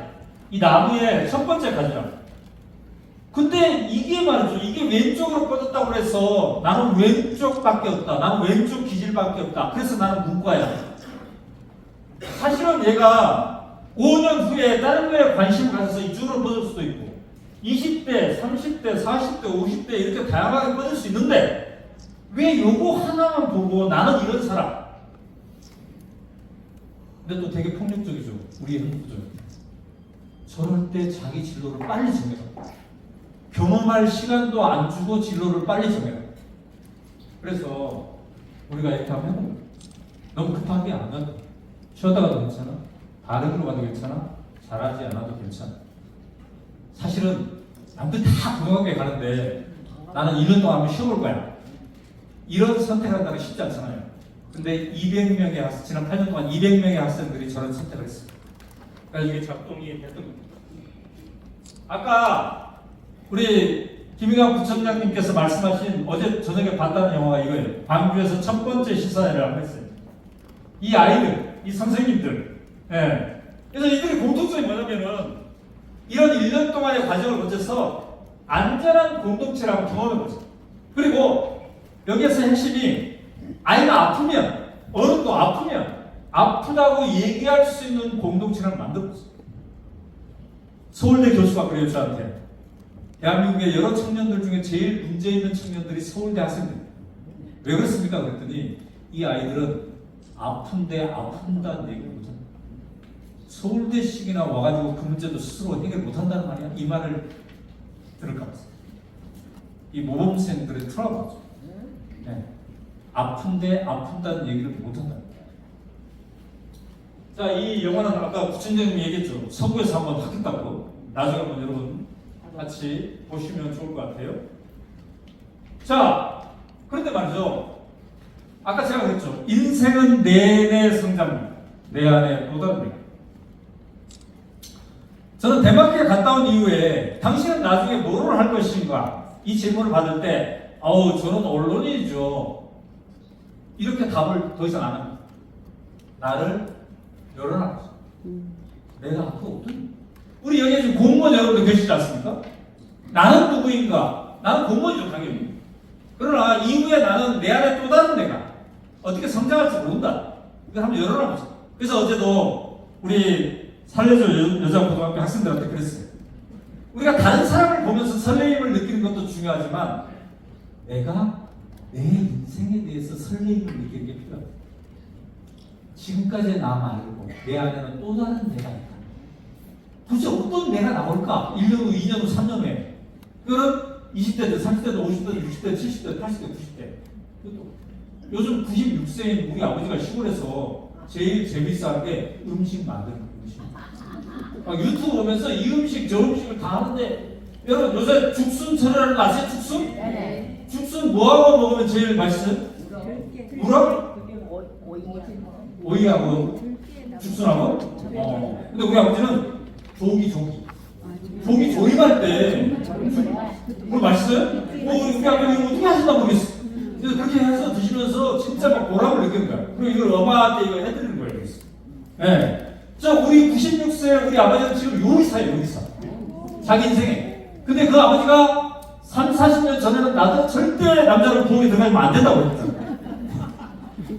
Speaker 4: 이 나무의 첫 번째 가지라고. 근데 이게 말이죠. 이게 왼쪽으로 뻗었다고 해서 나는 왼쪽밖에 없다. 나는 왼쪽 기질밖에 없다. 그래서 나는 문과야. 사실은 얘가 5년 후에 다른 거에 관심을 가져서 이쪽으로 뻗을 수도 있고 20대, 30대, 40대, 50대 이렇게 다양하게 뻗을 수 있는데 왜 요거 하나만 보고 나는 이런 사람. 근데 또 되게 폭력적이죠. 우리 한국적. 저럴 때 자기 진로를 빨리 정해요. 경험할 시간도 안 주고 진로를 빨리 정해요. 그래서 우리가 이렇게 한번 해보는 거예요. 너무 급하게 안 가도 쉬었다 가도 괜찮아. 다른 길로 가도 괜찮아. 잘하지 않아도 괜찮아. 사실은 남들 다 고등학교에 가는데 나는 1년 동안 한번 쉬어볼 거야. 이런 선택한다는 게 쉽지 않잖아요. 근데 200명의 학생, 지난 8년 동안 200명의 학생들이 저런 선택을 했어요. 그러니까 이게 작동이 됐던 겁니다. 아까 우리 김희강 부총장님께서 말씀하신 어제 저녁에 봤다는 영화가 이거예요. 광주에서 첫 번째 시사회라고 했어요. 이 아이들, 이 선생님들. 예. 그래서 이들의 공통점이 뭐냐면은 이런 1년 동안의 과정을 거쳐서 안전한 공동체라고 경험해보죠. 그리고 여기에서 핵심이 아이가 아프면, 어른도 아프면 아프다고 얘기할 수 있는 공동체를 만들었어요. 서울대 교수가 그래요, 저한테. 대한민국의 여러 청년들 중에 제일 문제 있는 청년들이 서울대 학생들이에요. 왜 그렇습니까? 그랬더니 이 아이들은 아픈데 아픈다는 얘기를 못합니다. 서울대식이나 와가지고 그 문제도 스스로 해결 못한다는 말이야. 이 말을 들을까 봐서. 이 모범생들의 트라우마죠. 네. 아픈데 아픈다는 얘기를 못한다. 자, 이 영화는 아까 부천장님이 얘기했죠. 서구에서 한번 하겠다고. 나중에 한번 여러분 같이 보시면 좋을 것 같아요. 자, 그런데 말이죠. 아까 제가 그랬죠. 인생은 내내 성장입니다. 내 안에 또 다릅니다. 저는 덴마크에 갔다 온 이후에 당신은 나중에 뭐를 할 것인가? 이 질문을 받을 때 저는 언론인이죠. 이렇게 답을 더 이상 안 합니다. 나를 열어놔. 내가 앞으로 어떤 우리 여기에 지금 공무원 여러분들 계시지 않습니까? 나는 누구인가? 나는 공무원이죠, 당연히. 그러나 이후에 나는 내 안에 또 다른 내가 어떻게 성장할지 모른다. 이걸 한번 열어놔보자. 그래서 어제도 우리 살려줘 여자고등학교 학생들한테 그랬어요. 우리가 다른 사람을 보면서 설레임을 느끼는 것도 중요하지만 내가 내 인생에 대해서 설레임을 느끼는 게 필요합니다. 지금까지의 나 말고 내 안에는 또 다른 내가 있다. 도대체 어떤 내가 나올까? 1년 후, 2년 후, 3년 후에. 그건 20대들, 30대들, 50대들, 60대들, 70대들, 80대들, 90대. 요즘 96세인 우리 아버지가 시골에서 제일 재밌어하는 게 음식 만드는 거예요. 막 유튜브 보면서 이 음식 저 음식을 다 하는데 여러분 요새 죽순철이라는 거 아세요? 죽순?
Speaker 6: 네.
Speaker 4: 죽순 뭐하고 먹으면 제일 맛있어요? 우럭? 오이하고 죽순하고? 근데 우리 아버지는 조기 조림할 때 그거 맛있어요? 우리 아버지 어떻게 하신다 모르겠어. 그래서 그렇게 해서 드시면서 진짜 막 보람을 느끼는 거야. 그리고 이걸 엄마한테 이거 해드리는 거예요. 네. 저 우리 96세 우리 아버지는 지금 요리사예요, 요리사. 자기 인생에. 근데 그 아버지가 3, 40년 전에는 나도 절대 남자를 부엌에 들어가면 안 된다고 했다.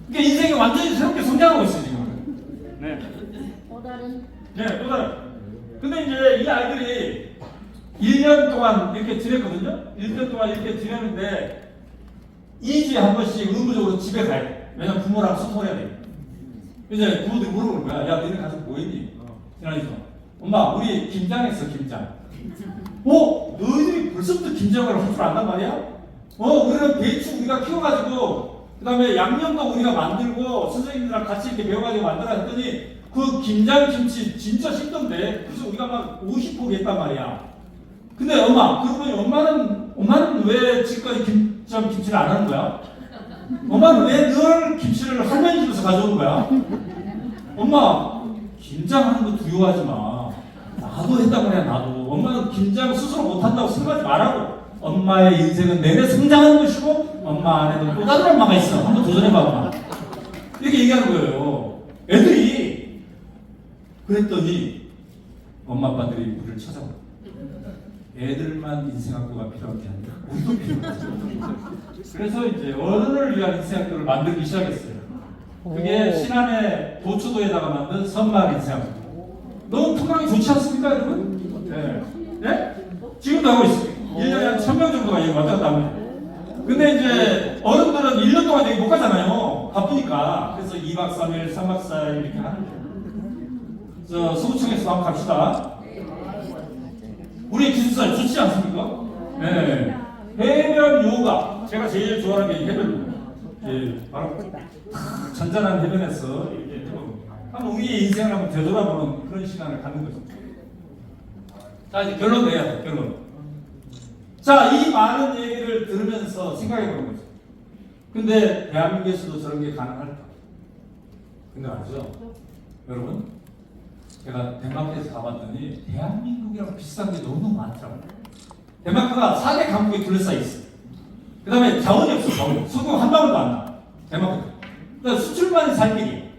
Speaker 4: 그러니까 인생이 완전히 새롭게 성장하고 있어요, 지금. 네. 또 다른. 근데 이제 이 아이들이 1년 동안 이렇게 지냈거든요? 1년 동안 이렇게 지냈는데 2주에 한 번씩 의무적으로 집에 가야 돼. 왜냐면 부모랑 소통을 해야 돼. 이제 부모들이 물어보는 거야. 야, 너네 가서 뭐 했니? 지난해서. 엄마, 우리 김장했어, 김장. 너희들이 벌써부터 김장을 할 줄 안단 말이야? 우리는 배추 우리가 키워가지고, 그 다음에 양념도 우리가 만들고, 선생님들이랑 같이 이렇게 배워가지고 만들어 했더니, 그 김장김치 진짜 쉽던데, 그래서 우리가 막 50포기 했단 말이야. 근데 엄마, 그러고 보니 엄마는 왜 지금까지 김치를 안 하는 거야? 엄마는 왜 늘 김치를 할머니 집에서 가져오는 거야? 엄마, 김장하는 거 두려워하지 마. 나도 했단 말이야, 나도. 엄마는 김장 스스로 못한다고 생각하지 말라고. 엄마의 인생은 내내 성장하는 것이고, 엄마 안에는 또 다른 엄마가 있어. 한번 도전해봐, 엄마. 이렇게 얘기하는 거예요. 애들이. 그랬더니, 엄마, 아빠들이 우리를 찾아와. 애들만 인생학교가 필요한 게 아니라 우리도 필요하죠. 그래서 이제 어른을 위한 인생학교를 만들기 시작했어요. 그게 신안의 도초도에다가 만든 선마을 인생학교. 너무 풍광이 좋지 않습니까, 여러분? 네. 네? 지금도 하고 있어요. 1년에 한 1000명 정도가 여기 왔다 갔다 합니다. 근데 이제 어른들은 1년 동안 여기 못 가잖아요. 바쁘니까. 그래서 2박 3일, 3박 4일 이렇게 하는 거예요. 서구청에서 한번 갑시다. 우리 기숙사 좋지 않습니까? 네. 해변 요가. 제가 제일 좋아하는 게 해변 요가. 예, 바로 잔잔한 해변에서 이렇게 한번 우리의 인생을 한번 되돌아보는 그런 시간을 갖는 거죠. 자, 이제 결론 내야 돼, 결론. 자, 이 많은 얘기를 들으면서 생각해 보는 거죠. 근데 대한민국에서도 저런 게 가능할까? 근데 알죠? 여러분? 제가 덴마크에서 가봤더니 대한민국이랑 비슷한 게 너무 많더라고요. 덴마크가 4대 강국에 둘러싸여 있어요. 그 다음에 자원이 없어, 자원이. 소금 한 방울도 안 나. 덴마크. 그러니까 수출만이 살 길이에요.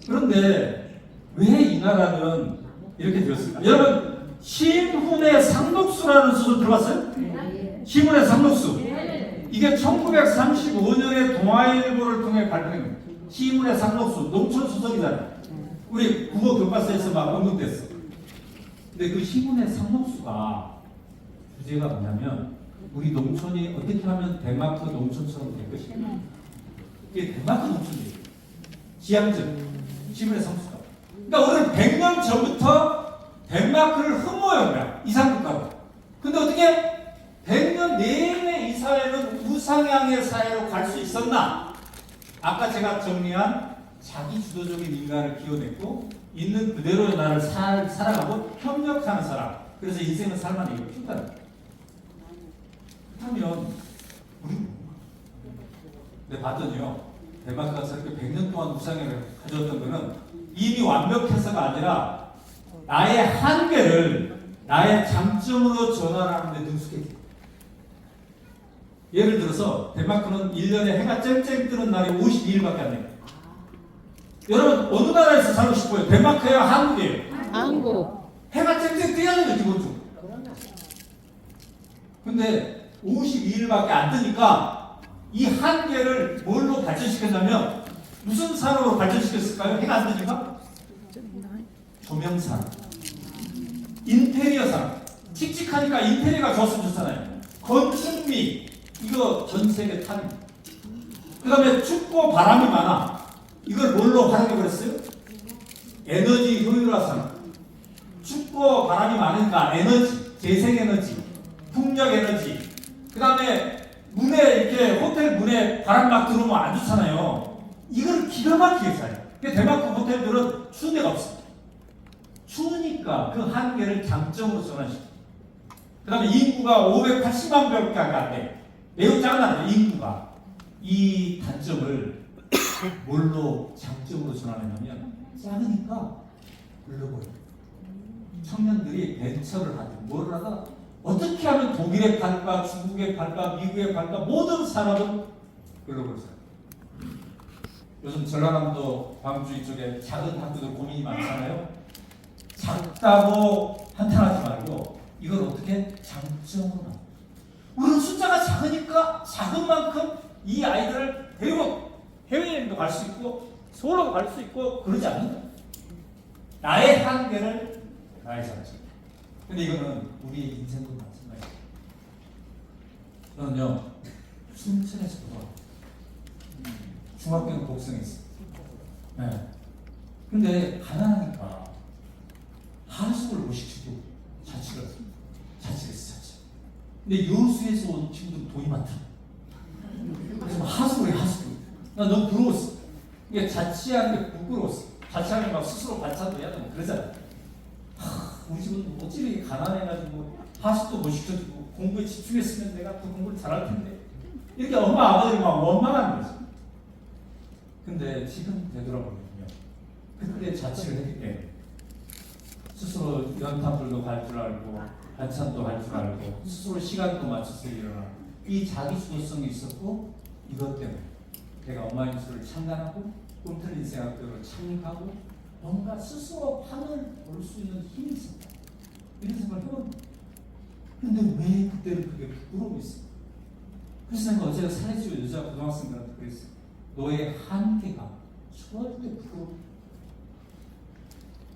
Speaker 4: 그런데 왜 이 나라는 이렇게 되었을까? 여러분, 신훈의 상록수라는 수술 들어봤어요? 신훈의 상록수. 이게 1935년에 동아일보를 통해 발표된 겁니다. 시인문의 상록수 농촌 수석이잖아요. 우리 국어 교과서에서 막 언급됐어. 근데 그 시인문의 상록수가 주제가 뭐냐면 우리 농촌이 어떻게 하면 덴마크 농촌처럼 될 것인가. 이게 덴마크 농촌이에요. 지향적 시인문의 상록수가. 그러니까 우리는 100년 전부터 덴마크를 흠모해온 거야. 이상국가로. 근데 어떻게 100년 내내 이 사회는 우상향의 사회로 갈 수 있었나? 아까 제가 정리한 자기 주도적인 인간을 키워냈고 있는 그대로의 나를 살아가고 협력하는 사람. 그래서 인생은 살만해. 이거 핀다. 그렇다면 우리 근데 봤더니요. 덴마크가 저렇게 100년 동안 우상향을 가져왔던 거는 이미 완벽해서가 아니라 나의 한계를 나의 장점으로 전환하는 데 능숙했다. 예를 들어서 덴마크는 1년에 해가 쨍쨍 뜨는 날이 52일밖에 안 돼요. 여러분 어느 나라에서 살고 싶어요? 덴마크예요? 한국이에요?
Speaker 7: 한국.
Speaker 4: 해가 쨍쨍 떠야 되는 기본적으로. 근데 52일밖에 안 뜨니까 이 한계를 뭘로 발전시켰냐면 무슨 산업으로 발전시켰을까요? 해가 안 뜨니까? 조명산, 인테리어 산. 칙칙하니까 인테리어가 좋았으면 좋잖아요. 건축미, 이거 전 세계 탑입니다. 그 다음에 춥고 바람이 많아. 이걸 뭘로 활용해버렸어요? 에너지 효율화산. 춥고 바람이 많으니까 에너지, 재생에너지, 풍력에너지. 그 다음에 문에 이렇게 호텔 문에 바람 막 들어오면 안 좋잖아요. 이걸 기가 막히게 잘해요. 덴마크 호텔들은 추운 데가 없어요. 추우니까 그 한계를 장점으로 전환시켜요. 그 다음에 인구가 580만 명밖에 안 돼. 매우 작은 나라예요, 인구가. 이 단점을 뭘로 장점으로 전환했냐면 작으니까 글로벌. 청년들이 벤처를 하든 뭘 하든 어떻게 하면 독일에 팔까, 중국에 팔까, 미국에 팔까 모든 산업은 글로벌 산업. 요즘 전라남도 광주 이쪽에 작은 학교들 고민이 많잖아요. 작다고 한탄하지 말고 이걸 어떻게 장점으로. 우리는 숫자가 작으니까 작은 만큼 이 아이들을 데리고 해외여행도 갈 수 있고 서울도 갈 수 있고 그러지 않는다. 나의 한계를 나의 장점. 근데 이거는 우리의 인생도 마찬가지예요. 저는요 춘천에서 중학교는 복성했어요. 네. 근데 가난하니까 하숙을 못 시키고 자취했어. 근데 여수에서 온 친구들 돈이 많더라. 그래서 하숙을 해, 하숙을. 나 너무 부러웠어. 이게 자취하는 게 부끄러웠어. 자취하면 막 스스로 반찬도 해야 되고 그러잖아. 우리 집은 어찌 이렇게 가난해가지고 하숙도 못 시켜주고 공부에 집중했으면 내가 그 공부를 잘할 텐데. 이렇게 엄마 아버지가 막 원망하는 거지. 근데 지금 되돌아보면요. 그때 자취를 했기 때문에 스스로 연탄불도 갈 줄 알고 반찬도 할 줄 알고 스스로 시간도 맞춰서 일어나 이 자기주도성이 있었고 이것 때문에 내가 엄마인수를 창단하고 꿈틀 인생학교를 창립하고 뭔가 스스로 판을 볼 수 있는 힘이 있었다. 이런 생각을 해봅니다. 근데 왜 그때는 그게 부끄러워 있어? 그래서 내가 어제 사회주의 여자 고등학생들한테 그랬어. 너의 한계가 절대 부끄러워.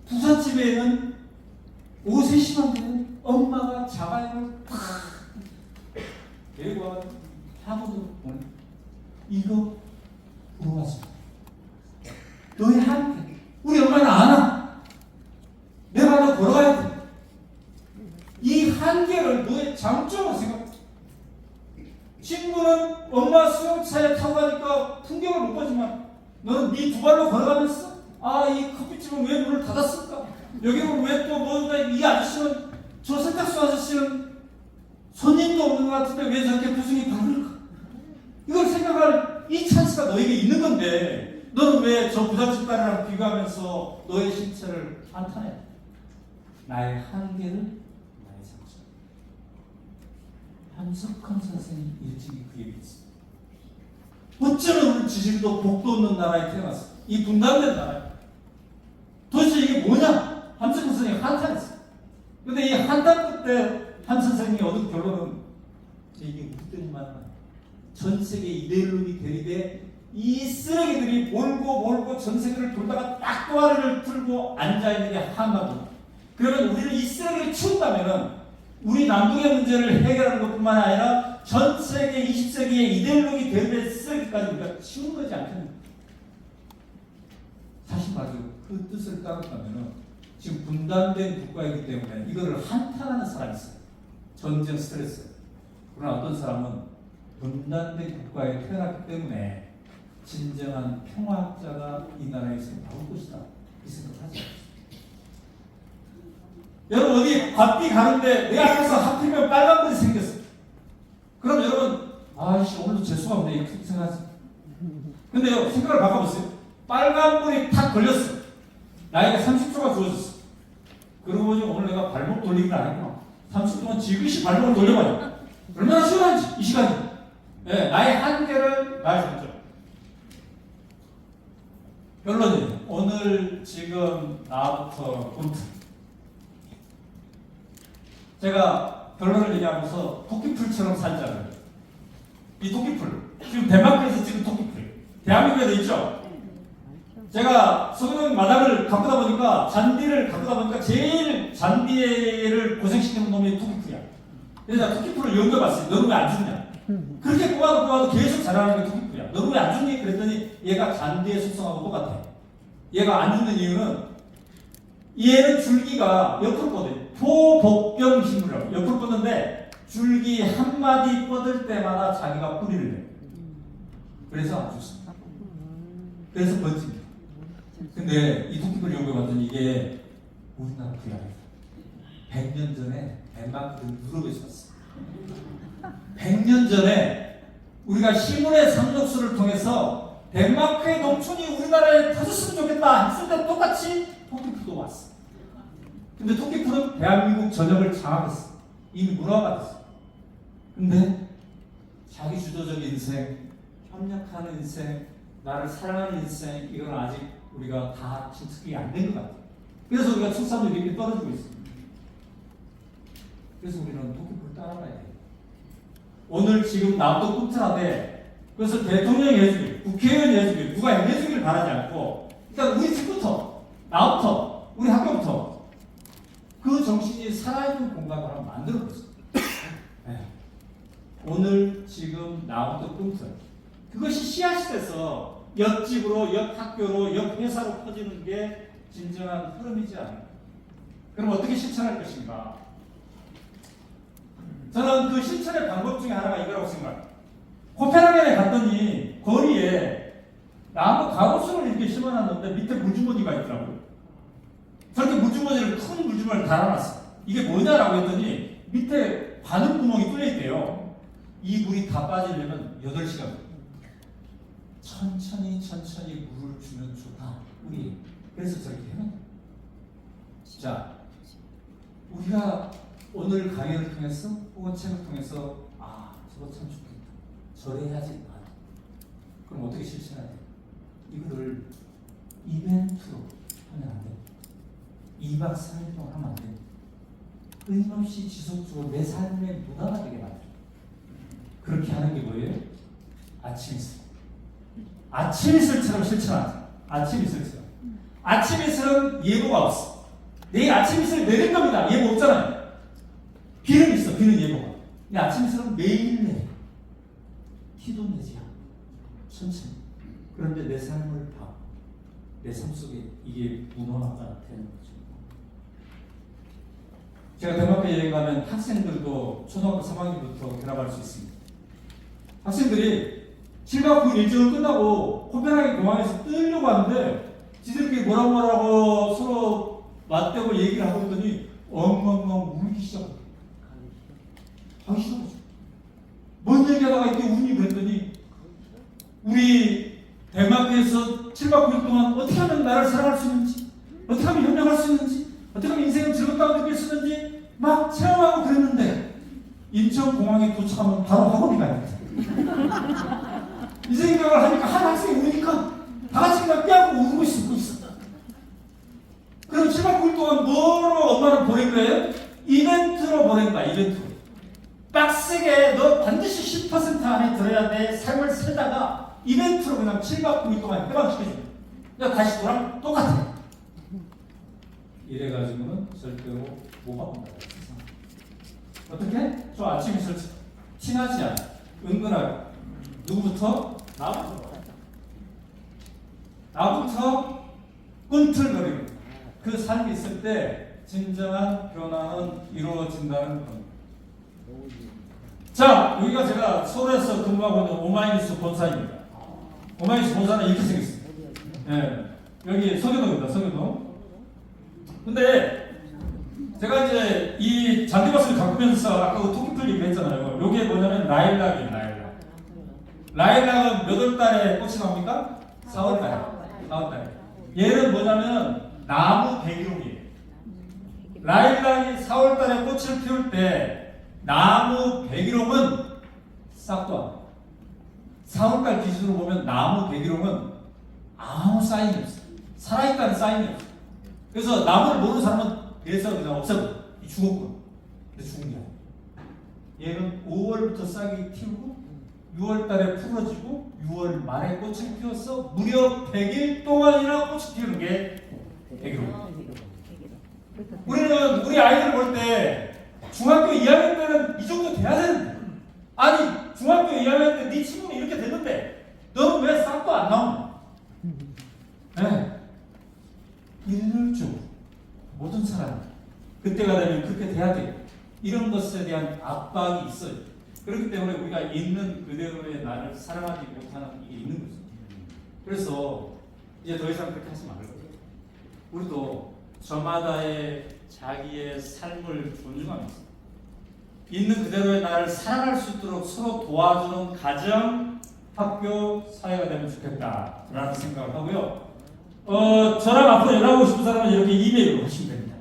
Speaker 4: 부잣집에는 오후 3시만 되면 엄마가 자가용을 팍 데리고 와서 학원으로 보내. 이거 부러워하지 마. 너의 한계. 우리 엄마는 알아. 내가 너 걸어가야 돼. 이 한계를 너의 장점으로 생각해. 친구는 엄마 수영차에 타고 가니까 풍경을 못 보지만 너는 네 두 발로 걸어가면서 이 커피집은 왜 문을 닫았을까? 여기는 왜 또 뭔가 이 아저씨는 저 세탁소 아저씨는 손님도 없는 것 같은데 왜 저렇게 부승이 바를까? 이걸 생각할 이 찬스가 너에게 있는 건데 너는 왜 저 부잣집 딸이랑 비교하면서 너의 신체를 한탄해? 나의 한계를 나의 장점. 한석헌 선생님 일찍이 그 얘기했습니다. 어쩌면 우리 지질도 복도 없는 나라에 태어났어. 이 분단된 나라에. 도대체 이게 뭐냐? 한석헌 선생님이 한탄했어. 근데 이 한탄 끝에 한 선생님이 얻은 결론은 이게 우리 때문만 전 세계 이데올로기 대립에 이 쓰레기들이 몰고 전 세계를 돌다가 딱 또아리를 들고 앉아있는 게 한반도. 그러면 우리는 이 쓰레기를 치운다면은 우리 남북의 문제를 해결하는 것뿐만 아니라 전 세계 20세기의 이데올로기 대립의 쓰레기까지 우리가 치운 거지 않겠는가? 사실 말이죠. 그 뜻을 따른다면은 지금 분단된 국가이기 때문에 이거를 한탄하는 사람이 있어요. 전쟁 스트레스. 그러나 어떤 사람은 분단된 국가에 태어났기 때문에 진정한 평화학자가 이 나라에서 나올 것이다. 이 생각을 하지 않습니다. 여러분 어디 밭비 가는데 내 앞에서 하필이면 빨간불이 생겼어. 그럼 여러분 아이씨 오늘도 재수가 없네 이렇게 생각하세요. 근데요 생각을 바꿔보세요. 빨간불이 탁 걸렸어. 나에게 30초가 주어졌어. 그러고 보니 오늘 내가 발목 돌리기를 안 했구나. 30초 동안 지그시 발목을 돌려봐요. 얼마나 시원한지 이 시간이. 네, 나의 한계를 말씀드려. 결론이 오늘 지금 나부터 본트. 제가 결론을 얘기하면서 토끼풀처럼 살자고요. 이 토끼풀 지금 덴마크에서 찍은 토끼풀 대한민국에도 있죠. 제가 소규모 마당을 가꾸다 보니까 잔디를 가꾸다 보니까 제일 잔디를 고생시키는 놈이 토끼풀이야. 그래서 토끼풀을 연구해봤어요. 너는 왜 안 죽냐? 그렇게 뽑아도 계속 자라는 게 토끼풀이야. 너는 왜 안 죽니? 그랬더니 얘가 잔디의 속성하고 똑같아. 얘가 안 죽는 이유는 얘는 줄기가 옆으로 뻗어요. 포복병 식물이라고 옆으로 뻗는데 줄기 한 마디 뻗을 때마다 자기가 뿌리를 내요. 그래서 안 죽습니다. 그래서 번집니다. 근데 이 토끼풀 연구해봤더니 이게 우리나라 부양이다. 100년 전에 덴마크 유럽에서 왔어. 100년 전에 우리가 시문의 상록수를 통해서 덴마크의 농촌이 우리나라에 터졌으면 좋겠다 했을 때 똑같이 토끼풀도 왔어. 근데 토끼풀은 대한민국 전역을 장악했어. 이미 문화가 됐어. 근데 자기 주도적 인생, 협력하는 인생, 나를 사랑하는 인생, 이건 아직 우리가 다 진척이 안 된 것 같아. 그래서 우리가 출산율이 이렇게 떨어지고 있습니다. 그래서 우리는 토끼풀 따라가야 돼. 오늘 지금 나도 꿈틀하되 그래서 대통령이 해주길, 국회의원이 해주길, 누가 해주길 바라지 않고 일단 우리 집부터, 나부터, 우리 학교부터 그 정신이 살아있는 공간을 한번 만들어보세요. 네. 오늘 지금 나부터 꿈틀. 그것이 씨앗이 돼서 옆집으로, 옆 학교로, 옆 회사로 퍼지는 게 진정한 흐름이지 않을까. 그럼 어떻게 실천할 것인가? 저는 그 실천의 방법 중에 하나가 이거라고 생각합니다. 코펜하겐에 갔더니 거리에 나무 가로수를 이렇게 심어놨는데 밑에 물주머니가 있더라고요. 저렇게 물주머니를 큰 물주머니를 달아놨어. 이게 뭐냐라고 했더니 밑에 바늘 구멍이 뚫려 있대요. 이 물이 다 빠지려면 8시간. 천천히 물을 주면 좋다. 우리 그래서 저렇게 해요. 자, 우리가 오늘 강연을 통해서 혹은 책을 통해서 저거 참 좋겠다. 저래야지. 그럼 어떻게 실천해야 돼? 이거를 이벤트로 하면 안 돼. 2박 3일 동안 하면 안 돼. 끊임없이 지속적으로 내 삶의 문화가 되게 만들어. 그렇게 하는 게 뭐예요? 아침 이슬. 아침 이슬처럼 실천하자. 아침 이슬처럼. 아침 이슬은 예보가 없어. 내일 아침 이슬 내릴 겁니다. 예보 없잖아요. 비는 있어. 비는 예보가. 근데 아침 이슬은 매일 내려. 티도 내지 않아. 천천히. 그런데 내 삶을 봐. 내 삶 속에 이게 문화가 되는 거죠. 제가 덴마크 여행 가면 학생들도 초등학교 3학년부터 결합할 수 있습니다. 학생들이 7박 9일 일정을 끝나고 코펜하겐 공항에서 뜨려고 하는데 지들끼리 뭐라고 서로 맞대고 얘기를 하고 있더니 엉엉엉 울기 시작하고 하기 시작하죠. 뭔 얘기하다가 이렇게 우니 그랬더니 우리 덴마크에서 7박 9일 동안 어떻게 하면 나를 사랑할 수 있는지, 어떻게 하면 협력할 수 있는지, 어떻게 하면 인생을 즐겁다고 느낄 수 있는지 막 체험하고 그랬는데 인천공항에 도착하면 바로 학원이 가야 돼. 이 생각을 하니까 한 학생이 우니까 다 같이 그냥 뼈하고 울고 있어. 그럼 7박 9일 동안 뭐로 엄마를 보낸 거예요? 이벤트로 보낸 거야. 이벤트로. 빡세게 너 반드시 10% 안에 들어야 돼. 삶을 살다가 이벤트로 그냥 7박 9일 동안 해방시켜줍니다. 그냥 다시 돌아가면 똑같아. 이래가지고는 절대로 못 바꾼다. 어떻게? 저 아침에 설치 티나지 않아. 은근하게. 누구부터? 나부터 꿈틀거리고 그 삶이 있을 때 진정한 변화는 이루어진다는 겁니다. 자, 여기가 제가 서울에서 근무하고 있는 오마이뉴스 본사입니다. 오마이뉴스 본사는 이렇게 생겼어요. 예, 여기 서교동입니다. 서교동. 근데 제가 이제 이 잔디밭을 가꾸면서 아까 그 토끼풀 얘기했잖아요. 이게 뭐냐면 라일락이에요. 라일락은 몇 월 달에 꽃이 나옵니까? 4월 달에. 4월 달에. 얘는 뭐냐면 나무 배기록이에요. 라일락이 4월 달에 꽃을 피울 때 나무 배기록은 싹도 안 나요. 4월 달 기준으로 보면 나무 배기록은 아무 사인이 없어요. 살아있다는 사인이 없어요. 그래서 나무를 모르는 사람은 그래서 그냥 없애버려. 죽었구나. 근데 죽은 게 아니야. 얘는 5월부터 싹이 튀고 6월 달에 풀어지고 6월 말에 꽃을 피워서 무려 100일 동안이나 꽃을 피우는 게 배기록입니다. 우리는 우리 아이들 볼 때 중학교 2학년 때는 이 정도 돼야 되는데, 아니 중학교 2학년 때 네 친구는 이렇게 됐는데 너는 왜 싹도 안 나오냐? 네. 일률적으로 모든 사람 그때가 되면 그렇게 돼야 돼요. 이런 것에 대한 압박이 있어요. 그렇기 때문에 우리가 있는 그대로의 나를 사랑하지 못하는 이게 있는 거죠. 그래서 이제 더 이상 그렇게 하지 말고 우리도 저마다의 자기의 삶을 존중하면서 있는 그대로의 나를 살아갈 수 있도록 서로 도와주는 가정, 학교, 사회가 되면 좋겠다라는 생각을 하고요. 저랑 앞으로 연락하고 싶은 사람은 이렇게 이메일로 하시면 됩니다.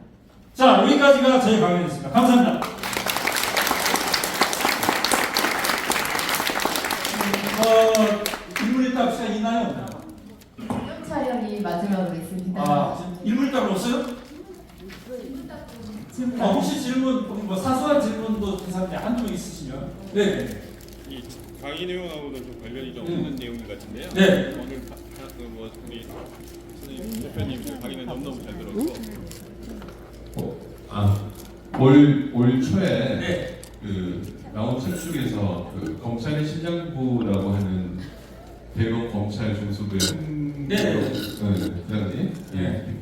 Speaker 4: 자, 여기까지가 저희 강연이었습니다. 감사합니다. 인물이답 시간 있나요?
Speaker 2: 기념 촬영이 마지막으로 있습니다.
Speaker 4: 인물답 없어요? 혹시 질문, 뭐 사소한 질문도 괜찮은데 한두 명 있으시면. 네.
Speaker 7: 이 강의 내용하고는 좀 관련이 좀 없는 내용 같은데요.
Speaker 4: 네.
Speaker 7: 오늘 뭐 우리 선생님 대표님 강의는 너무너무 잘 들었고
Speaker 8: 올 초에
Speaker 4: 네.
Speaker 8: 그 나온 책 중에서 그 검찰의 심장부라고 하는 대검 검찰 중수부의 부장님,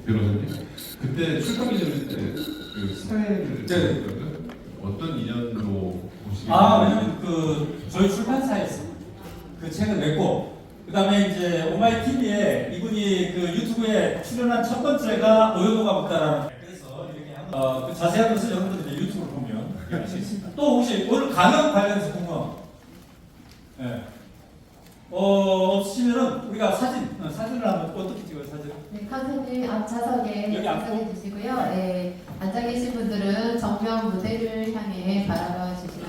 Speaker 8: 변호사님 그때 출판 기념일 때그 사회를 했거든요. 어떤 인연으로 보시게?
Speaker 4: 왜냐면 저희 출판사에서 그 책을 냈고, 그 다음에 이제 오마이 TV에 이분이 그 유튜브에 출연한 첫 번째가 오연호가 묻다라는. 그래서 이렇게 그 자세한 것을 여러분들이 유튜브를 보면 알 수 있습니다. 또 혹시 오늘 강연 관련해서 궁금한 거? 네. 없으시면은 우리가 사진을 한번 어떻게 찍어요, 사진?
Speaker 2: 네, 선생님 앞 좌석에
Speaker 4: 여기
Speaker 2: 앉아 주시고요. 네, 앉아 계신 분들은 정면 무대를 향해 바라봐 주시기